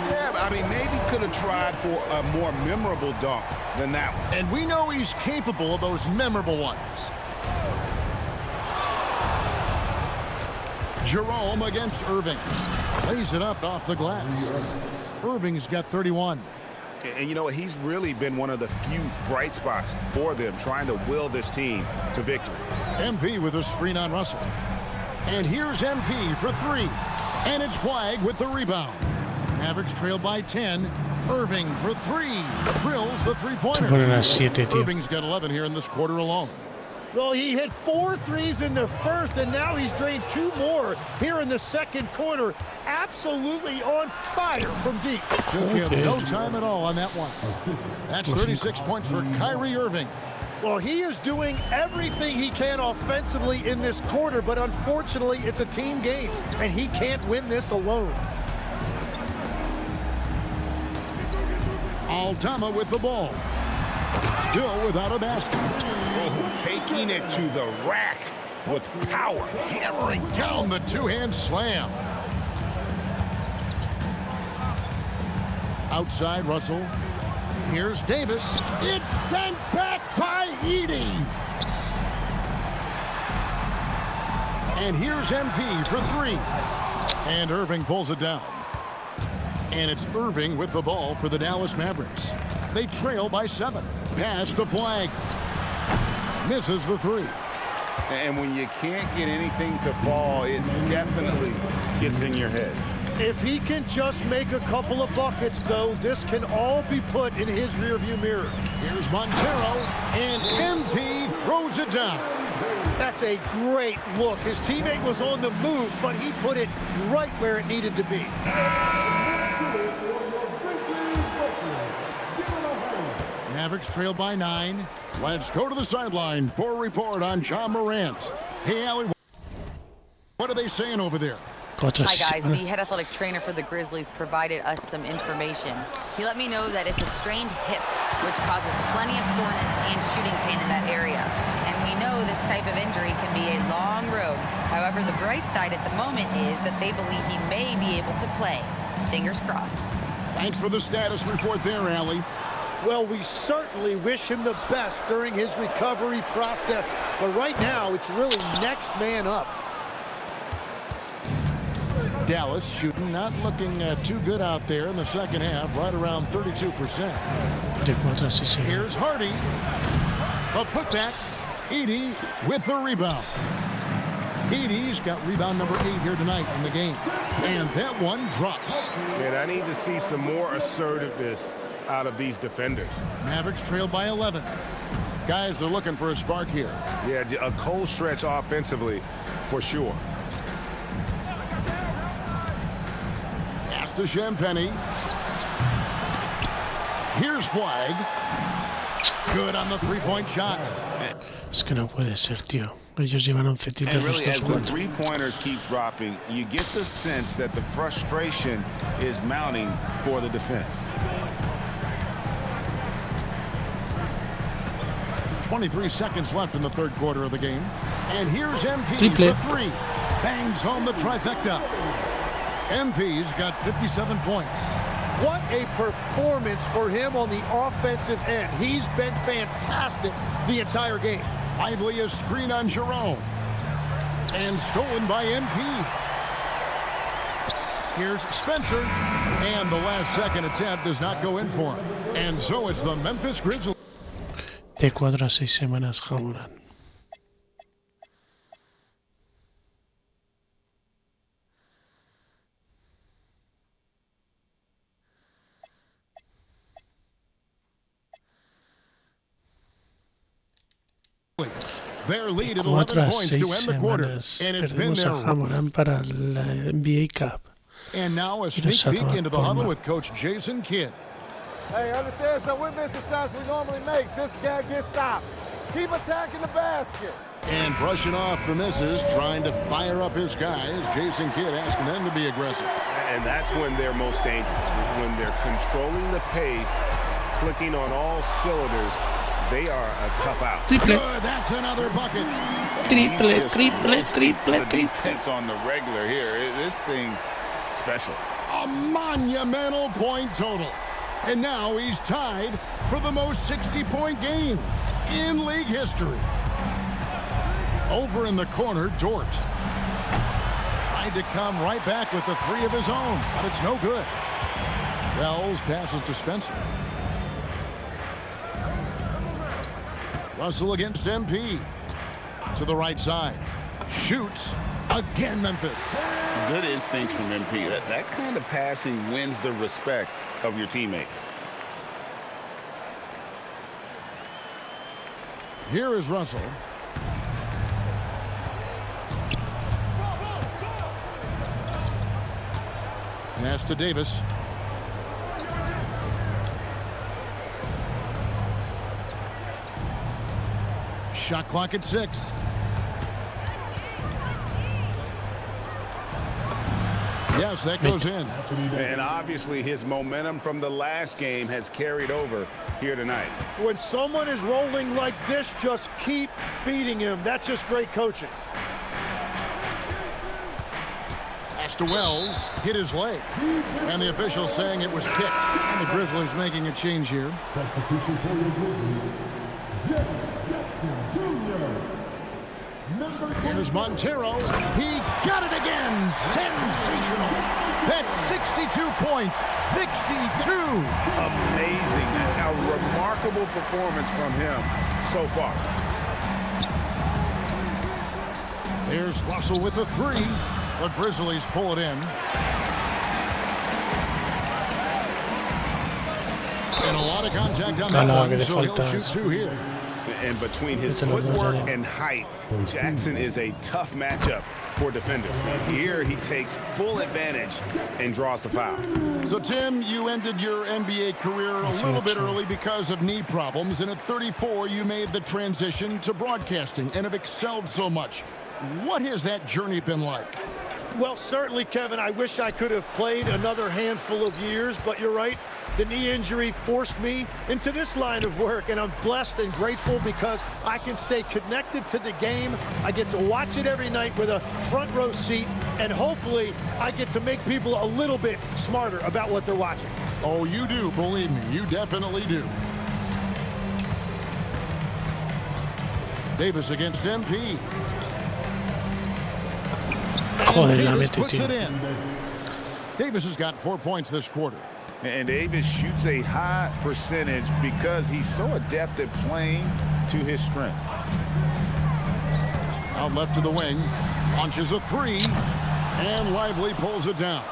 Yeah, I mean, maybe could have tried for a more memorable dunk than that one. And we know he's capable of those memorable ones. Jerome against Irving. Lays it up off the glass. Irving's got 31. And you know what? He's really been one of the few bright spots for them, trying to will this team to victory. MP with a screen on Russell. And here's MP for 3. And it's Flag with the rebound. Mavericks trail by 10. Irving for 3. Drills the three-pointer. Irving's got 11 here in this quarter alone. Well, he hit 4 threes in the first, and now he's drained 2 more here in the second quarter. Absolutely on fire from deep. Took him no time at all on that one. That's 36 points for Kyrie Irving. Well, he is doing everything he can offensively in this quarter, but unfortunately, it's a team game, and he can't win this alone. Altama with the ball. Still without a basket. Oh, taking it to the rack with power. Hammering down the two-hand slam. Outside Russell. Here's Davis. It's sent back by Edey. And here's MP for 3. And Irving pulls it down. And it's Irving with the ball for the Dallas Mavericks. They trail by 7. Pass to Flag. Misses the 3. And when you can't get anything to fall, it definitely gets in your head. If he can just make a couple of buckets, though, this can all be put in his rearview mirror. Here's Montero, and MP throws it down. That's a great look. His teammate was on the move, but he put it right where it needed to be. Mavericks trail by 9. Let's go to the sideline for a report on John Morant. Hey, Allie, what are they saying over there? Hi, guys. The head athletic trainer for the Grizzlies provided us some information. He let me know that it's a strained hip, which causes plenty of soreness and shooting pain in that area. And we know this type of injury can be a long road. However, the bright side at the moment is that they believe he may be able to play. Fingers crossed. Thanks for the status report there, Allie. Well, we certainly wish him the best during his recovery process. But right now, it's really next man up. Dallas shooting, not looking too good out there in the second half, right around 32%. Here's Hardy. A putback. Edey with the rebound. Edey's got rebound number 8 here tonight in the game. And that one drops. Man, I need to see some more assertiveness out of these defenders. Mavericks trail by 11. Guys are looking for a spark here. Yeah, a cold stretch offensively for sure. Pass to Champagny. Here's Flag. Good on the three-point shot. Es que no puede ser, tío. Ellos llevan 11 tiros. And really, as the three-pointers keep dropping, you get the sense that the frustration is mounting for the defense. 23 seconds left in the third quarter of the game. And here's MP for 3. Bangs home the trifecta. MP's got 57 points. What a performance for him on the offensive end. He's been fantastic the entire game. Lively a screen on Jerome. And stolen by MP. Here's Spencer. And the last second attempt does not go in for him. And so it's the Memphis Grizzlies. De 4 a 6 semanas, Jamoran. Their lead at 11 points to end the quarter. And it's been their Jamoran para la NBA Cup. And now a sneak peek into the huddle with Coach Jason Kidd. Hey, understand, so we're missing shots we normally make. Just can't get stopped. Keep attacking the basket. And brushing off the misses, trying to fire up his guys. Jason Kidd asking them to be aggressive. And that's when they're most dangerous, when they're controlling the pace clicking on all cylinders, they are a tough out. Good, that's another bucket. Triple defense on the regular here. This thing special. A monumental point total. And now he's tied for the most 60-point games in league history. Over in the corner, Dort tried to come right back with the three of his own, but it's no good. Wells passes to Spencer. Russell against MP. To the right side. Shoots. Again, Memphis. Good instincts from MP. That kind of passing wins the respect of your teammates. Here is Russell. Pass to Davis. Shot clock at 6. Yes, that goes in. And obviously his momentum from the last game has carried over here tonight. When someone is rolling like this, just keep feeding him. That's just great coaching. Pass to Wells. Hit his leg. And the official saying it was kicked. And the Grizzlies making a change here. Substitution for the Grizzlies. Jackson Jr. Here's Montero. He got it again. Sensational. That's 62 points. 62. Amazing. A remarkable performance from him so far. There's Russell with the 3. The Grizzlies pull it in. And a lot of contact on that one, so he'll shoot 2 here. And between his footwork and height, Jackson is a tough matchup for defenders. Here he takes full advantage and draws the foul. So, Tim, you ended your NBA career a little bit early because of knee problems, and at 34, you made the transition to broadcasting and have excelled so much. What has that journey been like? Well, certainly, Kevin, I wish I could have played another handful of years, but you're right. The knee injury forced me into this line of work, and I'm blessed and grateful because I can stay connected to the game. I get to watch it every night with a front row seat, and hopefully I get to make people a little bit smarter about what they're watching. Oh, you do, believe me. You definitely do. Davis against MP. And Davis puts it in. Davis has got 4 points this quarter. And Davis shoots a high percentage because he's so adept at playing to his strengths. Out left to the wing. Launches a 3. And Lively pulls it down.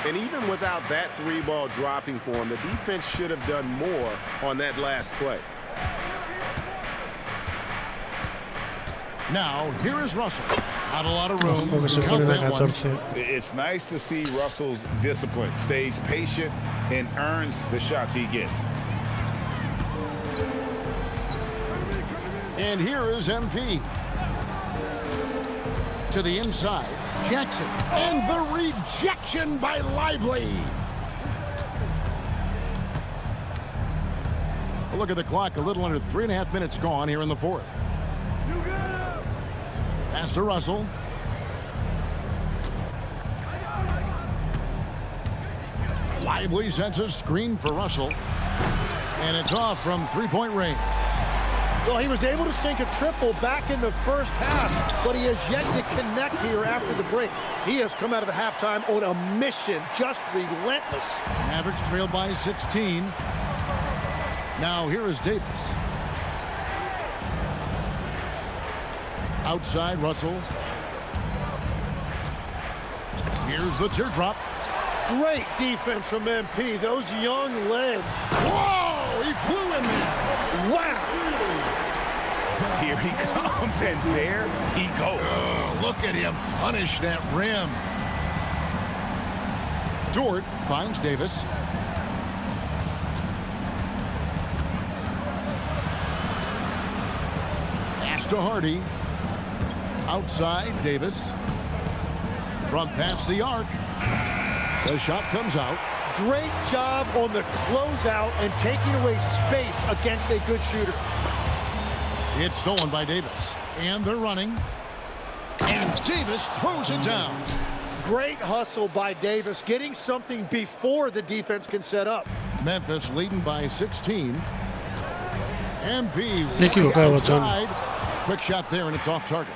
And even without that 3-ball dropping for him, the defense should have done more on that last play. Now, here is Russell. Not a lot of room. It's nice to see Russell's discipline. Stays patient and earns the shots he gets. And here is MP. To the inside. Jackson. And the rejection by Lively. A look at the clock. A little under 3.5 minutes gone here in the fourth. Pass to Russell. Lively sets a screen for Russell. And it's off from three-point range. Well, he was able to sink a triple back in the first half, but he has yet to connect here after the break. He has come out of the halftime on a mission, just relentless. Mavericks trailed by 16. Now here is Davis. Outside, Russell. Here's the teardrop. Great defense from MP. Those young legs. Whoa! He flew in there. Wow! Here he comes, and there he goes. Oh, look at him punish that rim. Dort finds Davis. Pass to Hardy. Outside, Davis. From past the arc. The shot comes out. Great job on the closeout and taking away space against a good shooter. It's stolen by Davis. And they're running. And Davis throws it down. Great hustle by Davis, getting something before the defense can set up. Memphis leading by 16. MP outside. Quick shot there, and it's off target.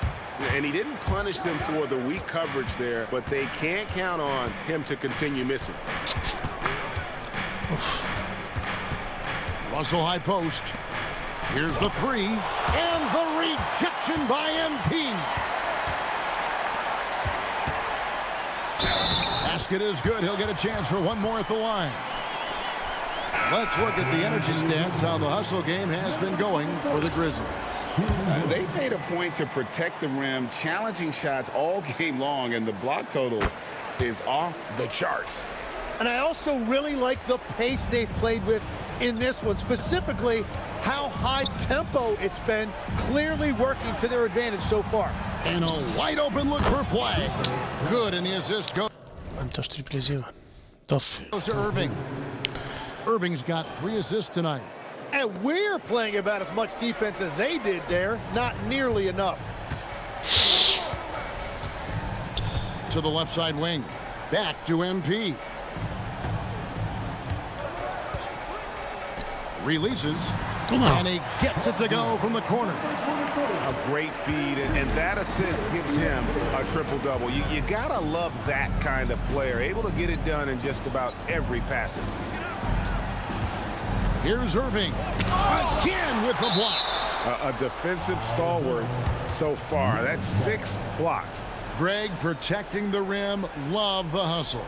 And he didn't punish them for the weak coverage there, but they can't count on him to continue missing. Russell high post. Here's the three. And the rejection by MP. Basket is good. He'll get a chance for one more at the line. Let's look at the energy stats, how the hustle game has been going for the Grizzlies. They made a point to protect the rim, challenging shots all game long, and the block total is off the charts. And I also really like the pace they've played with in this one, specifically how high tempo it's been, clearly working to their advantage so far. And a wide open look for Flag. Good, and the assist goes. ¿Cuántos triples llevan? 12. Goes to Irving. Irving's got 3 assists tonight. And we're playing about as much defense as they did there. Not nearly enough. To the left side wing. Back to MP. Releases. And he gets it to go from the corner. A great feed, and that assist gives him a triple-double. You gotta love that kind of player, able to get it done in just about every facet. Here's Irving. Again with the block. A defensive stalwart so far. That's 6 blocks. Greg protecting the rim. Love the hustle.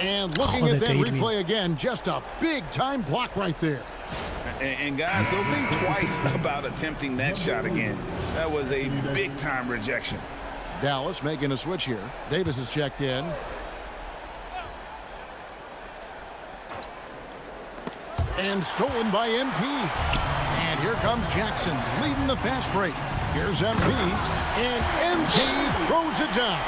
And looking at that replay again, just a big-time block right there. And guys, don't think twice about attempting that shot again. That was a big-time rejection. Dallas making a switch here. Davis is checked in. And stolen by MP. And here comes Jackson leading the fast break. Here's MP. And MP throws it down.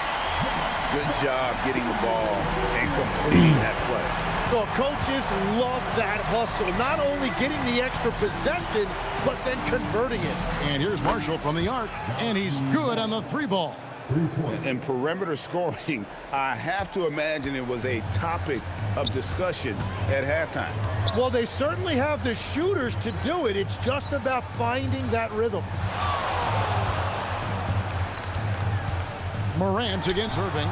Good job getting the ball and completing that play. Well, coaches love that hustle. Not only getting the extra possession, but then converting it. And here's Marshall from the arc. And he's good on the 3-ball. And perimeter scoring, I have to imagine it was a topic of discussion at halftime. Well, they certainly have the shooters to do it. It's just about finding that rhythm. Morant against Irving.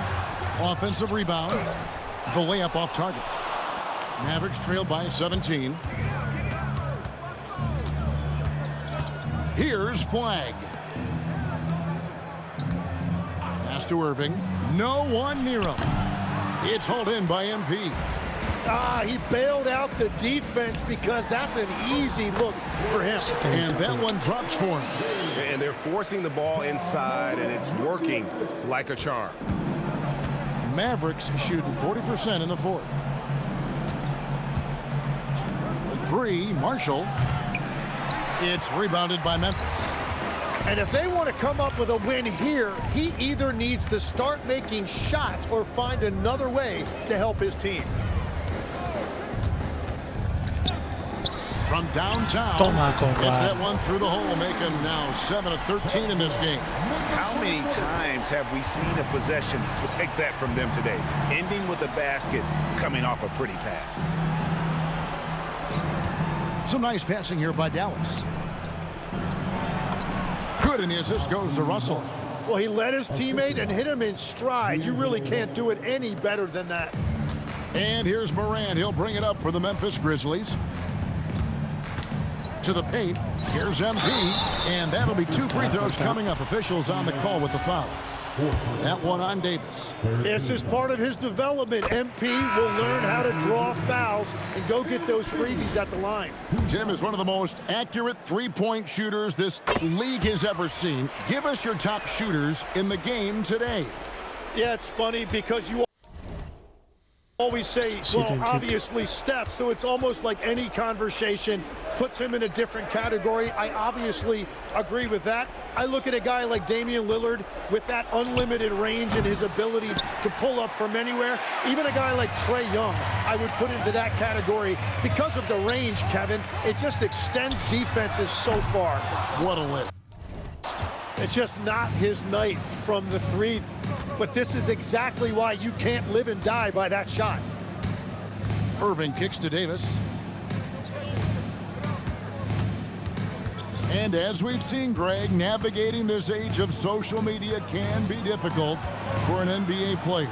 Offensive rebound. The layup off target. Mavericks trailed by 17. Here's Flag. Pass to Irving. No one near him. It's hauled in by MP. He bailed out the defense because that's an easy look for him. And that one drops for him. And they're forcing the ball inside, and it's working like a charm. Mavericks shooting 40% in the fourth. For 3, Marshall. It's rebounded by Memphis. And if they want to come up with a win here, he either needs to start making shots or find another way to help his team. From downtown, it's that one through the hole, making now 7 of 13 in this game. How many times have we seen a possession like that from them today, ending with a basket coming off a pretty pass? Some nice passing here by Dallas. Good, and the assist goes to Russell. Well, he led his teammate and hit him in stride. You really can't do it any better than that. And here's Morant. He'll bring it up for the Memphis Grizzlies. To the paint. Here's MP. And that'll be 2 free throws coming up. Officials on the call with the foul. That one on Davis. This is part of his development. MP will learn how to draw fouls and go get those freebies at the line. Tim is one of the most accurate three-point shooters this league has ever seen. Give us your top shooters in the game today. Yeah, it's funny because you Always say, well, obviously Steph, so it's almost like any conversation puts him in a different category. I obviously agree with that. I look at a guy like Damian Lillard with that unlimited range and his ability to pull up from anywhere. Even a guy like Trae Young, I would put into that category because of the range, Kevin. It just extends defenses so far. What a list. It's just not his night from the three. But this is exactly why you can't live and die by that shot. Irving kicks to Davis. And as we've seen, Greg, navigating this age of social media can be difficult for an NBA player.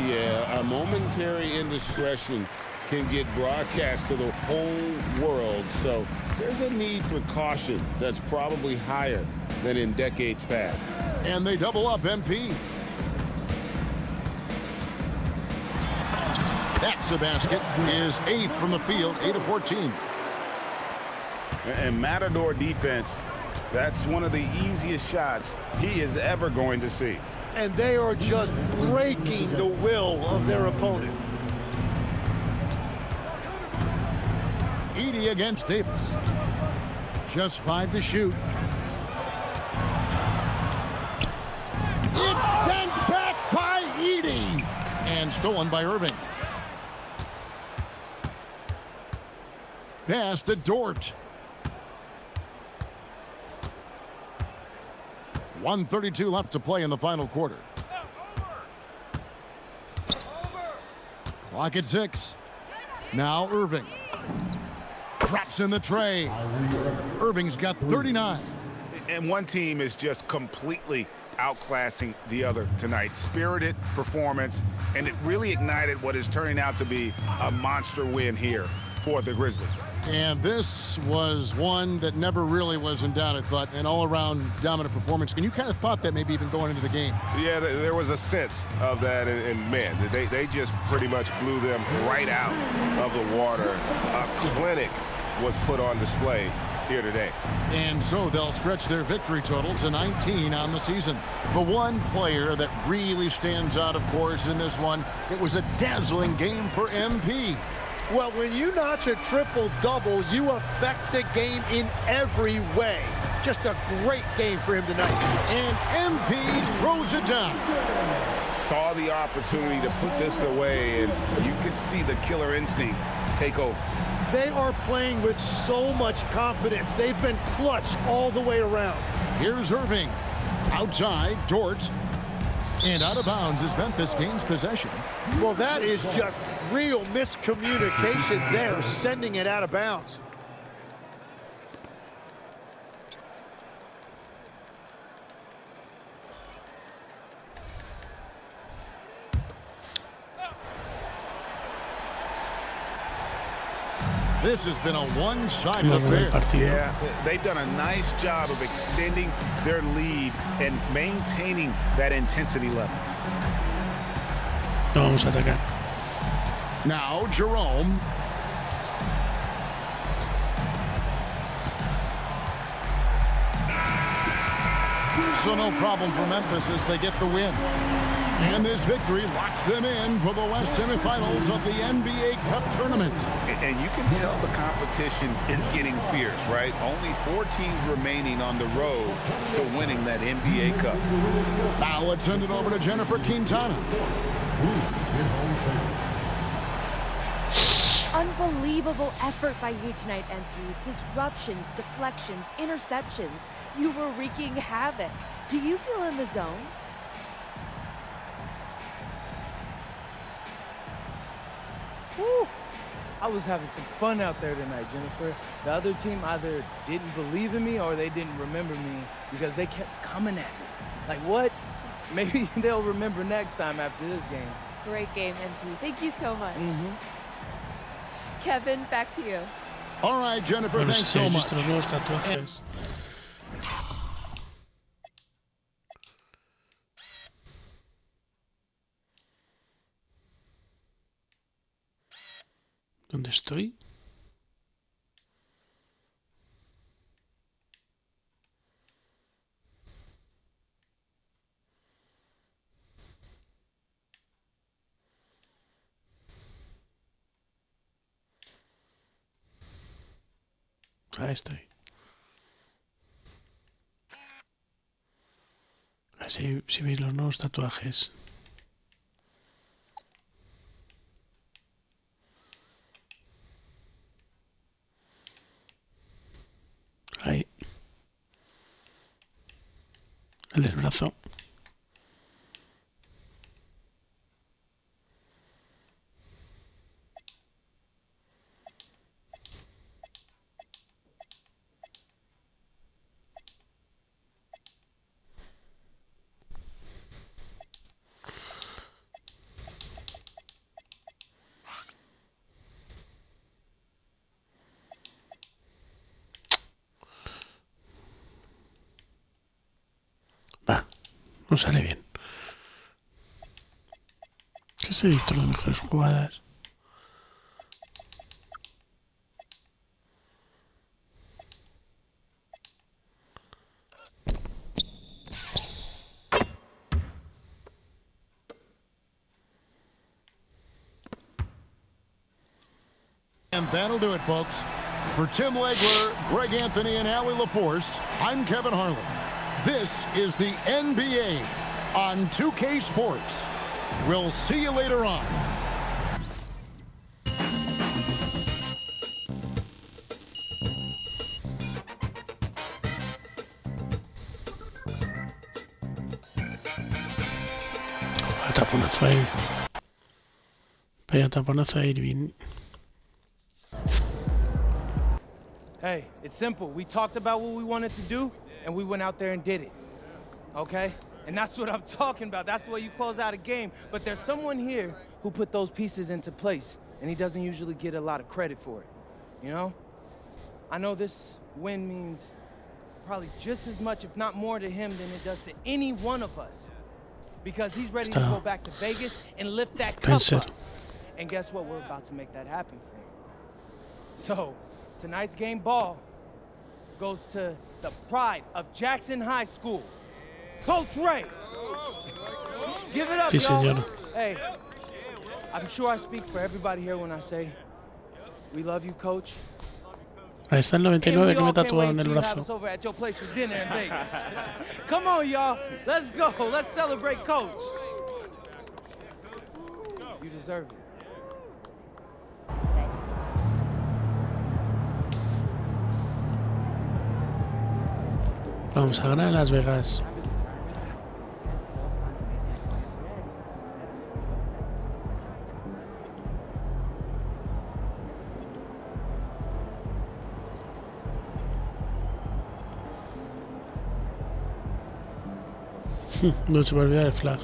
Yeah, a momentary indiscretion can get broadcast to the whole world. So there's a need for caution that's probably higher than in decades past. And they double up MP. That's a basket. His 8th from the field, 8 of 14. And Matador defense, that's one of the easiest shots he is ever going to see. And they are just breaking the will of their opponent. Edey against Davis. Just 5 to shoot. It's sent back by Edey. And stolen by Irving. Pass to Dort. 1:32 left to play in the final quarter. Clock at 6. Now Irving. Drops in the tray. Irving's got 39. And one team is just completely outclassing the other tonight. Spirited performance, and it really ignited what is turning out to be a monster win here for the Grizzlies. And this was one that never really was in doubt, I thought, an all-around dominant performance. And you kind of thought that maybe even going into the game. Yeah, there was a sense of that, and man, they just pretty much blew them right out of the water. A clinic was put on display here today. And so they'll stretch their victory total to 19 on the season. The one player that really stands out, of course, in this one, it was a dazzling game for MP. Well, when you notch a triple-double, you affect the game in every way. Just a great game for him tonight. And MP throws it down. Saw the opportunity to put this away, and you could see the killer instinct take over. They are playing with so much confidence. They've been clutch all the way around. Here's Irving. Outside, Dort. And out of bounds as Memphis gains possession. Well, that is just real miscommunication there, sending it out of bounds. This has been a one-sided affair. Yeah, they've done a nice job of extending their lead and maintaining that intensity level. No vamos a atacar. Now Jerome. So no problem for Memphis as they get the win. And this victory locks them in for the West semifinals of the NBA Cup tournament. And you can tell the competition is getting fierce, right? Only 4 teams remaining on the road to winning that NBA Cup. Now let's send it over to Jennifer Quintana. Unbelievable effort by you tonight, MP. Disruptions, deflections, interceptions. You were wreaking havoc. Do you feel in the zone? Woo! I was having some fun out there tonight, Jennifer. The other team either didn't believe in me or they didn't remember me because they kept coming at me. Like, what? Maybe they'll remember next time after this game. Great game, MP. Thank you so much. Kevin, back to you. All right, Jennifer, thanks so much. ¿Dónde estoy? Ahí estoy. Así, si veis los nuevos tatuajes. Ahí. El del brazo. Va, no sale bien. ¿Qué se visto las mejores jugadas? And that'll do it, folks. For Tim Legler, Greg Anthony, and Allie LaForce, I'm Kevin Harlan. This is the NBA on 2K Sports. We'll see you later on. Taponazo ahí. Vaya taponazo a Irving. Hey, it's simple. We talked about what we wanted to do, and we went out there and did it. Okay? And that's what I'm talking about. That's the way you close out a game. But there's someone here who put those pieces into place, and he doesn't usually get a lot of credit for it. You know? I know this win means probably just as much, if not more, to him than it does to any one of us. Because he's ready to go back to Vegas and lift that cup up. And guess what? We're about to make that happen for him. So, tonight's game ball goes to the pride of Jackson High School, Coach Ray. Give it up, y'all. Hey, I'm sure I speak for everybody here when I say we love you, Coach. Ahí está el 99 que me tatuaron en el brazo. Come on, y'all. Let's go. Let's celebrate Coach. You deserve it. Vamos a ganar en Las Vegas. No se me olvida el flag.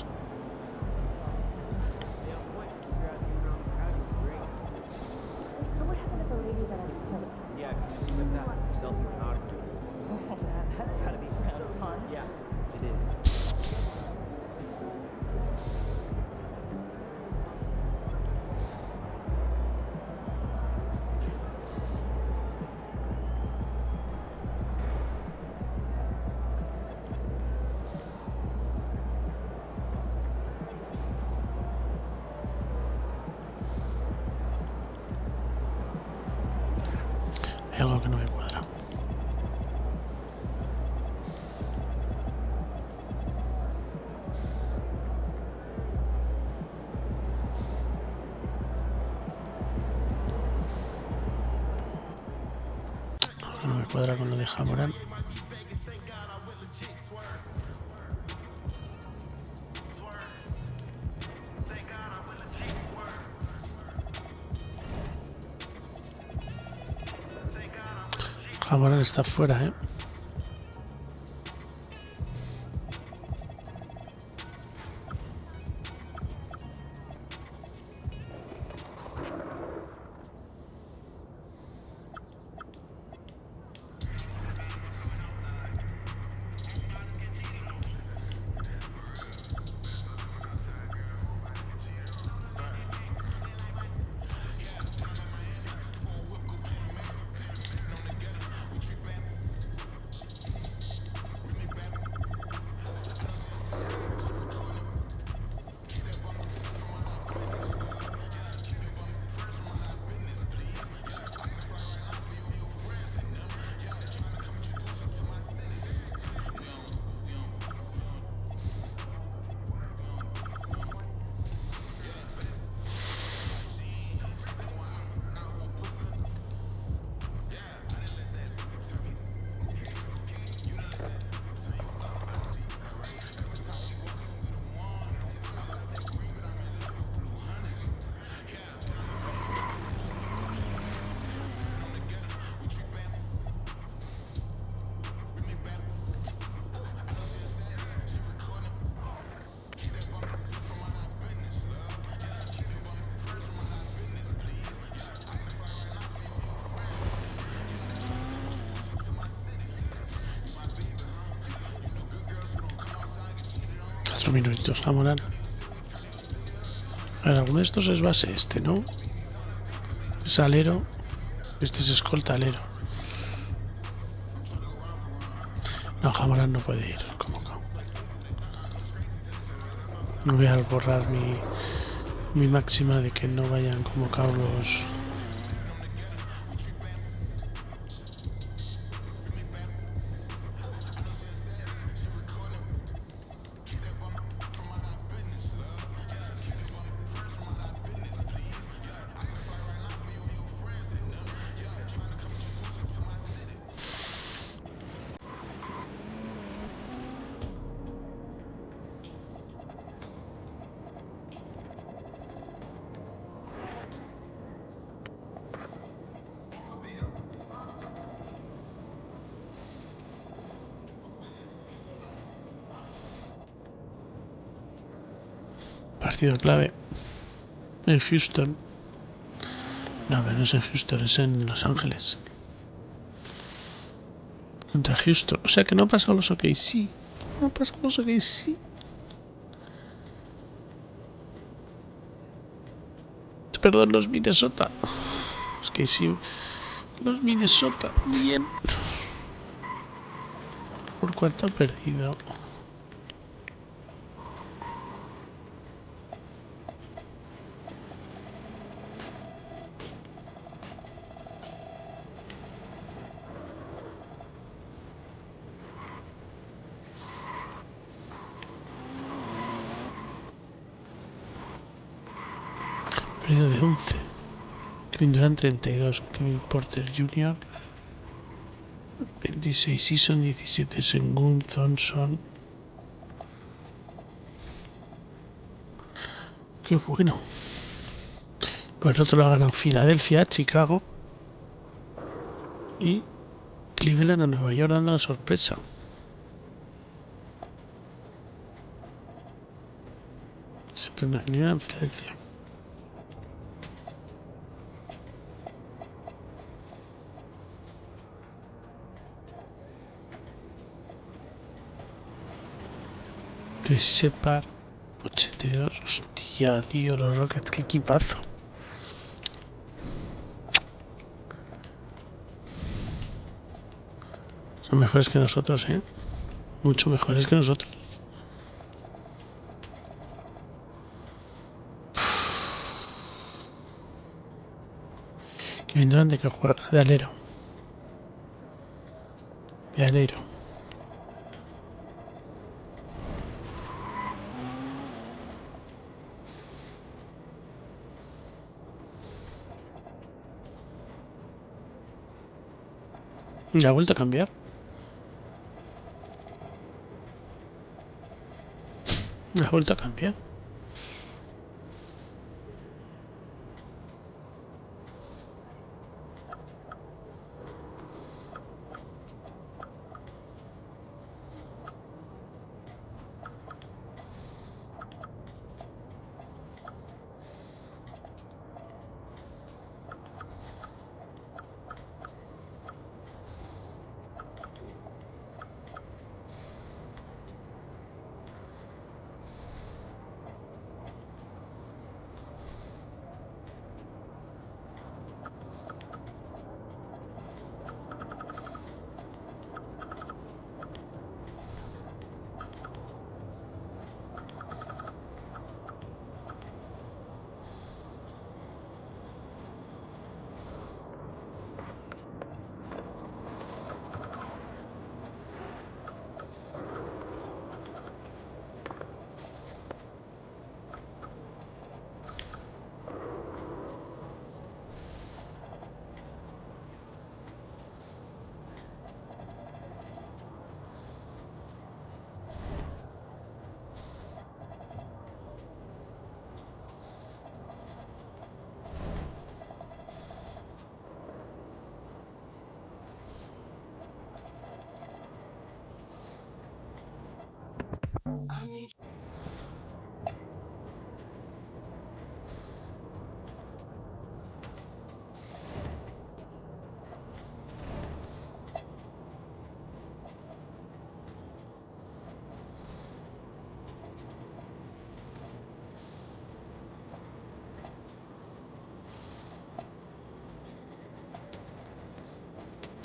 Hay algo que no me cuadra. No me cuadra con lo de Jamoran. Jamoran está fuera, ¿eh? 4 minutitos, a morar. A ver, alguno de estos es base este, ¿no? Es alero. Este es escolta alero. No, Jamoran no puede ir. ¿Cómo que? No voy a borrar mi máxima de que no vayan convocados los... Partido clave en Houston. No, pero no es en Houston, es en Los Ángeles. Contra Houston. O sea que no ha pasado los OKC. No ha pasado los OKC. Perdón, los Minnesota. Es que sí. Los Minnesota. Bien. ¿Por cuánto ha perdido? Perdido de 11. Kevin Durant 32. Kevin Porter Jr. 26. Season 17. Sengun Thompson. Qué bueno. Por el otro lo ha ganado Filadelfia, Chicago y Cleveland a Nueva York dando la sorpresa. Se prende Cleveland, Filadelfia. De Separ 82. Hostia, tío, los Rockets, qué equipazo. Son mejores que nosotros, mucho mejores que nosotros. Que vendrán de que juega de alero. De alero. ¿Y ha vuelto a cambiar? ¿Ha vuelto a cambiar?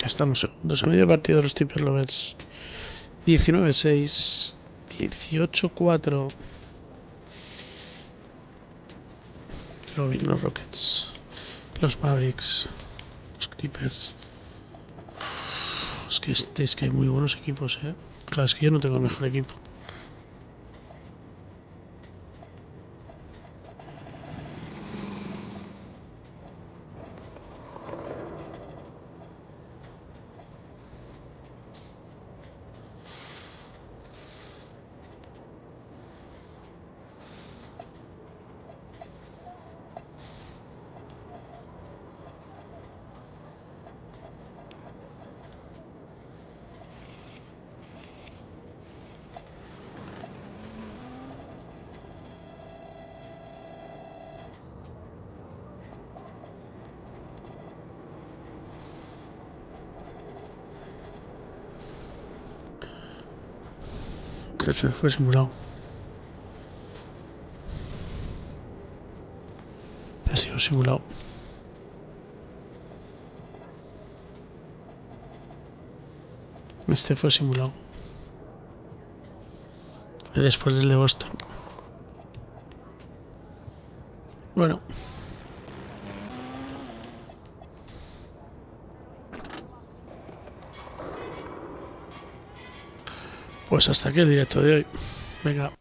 Acá estamos segundos a medio partido de los Timberlovers. 19-6, 18-4. Luego vienen los Rockets, los Mavericks, los Clippers. Es que hay muy buenos equipos, ¿eh? Claro, es que yo no tengo el mejor equipo. Eso fue simulado. Ha sido simulado. Este fue simulado. Después del de Boston. Bueno. Pues hasta aquí el directo de hoy. Venga.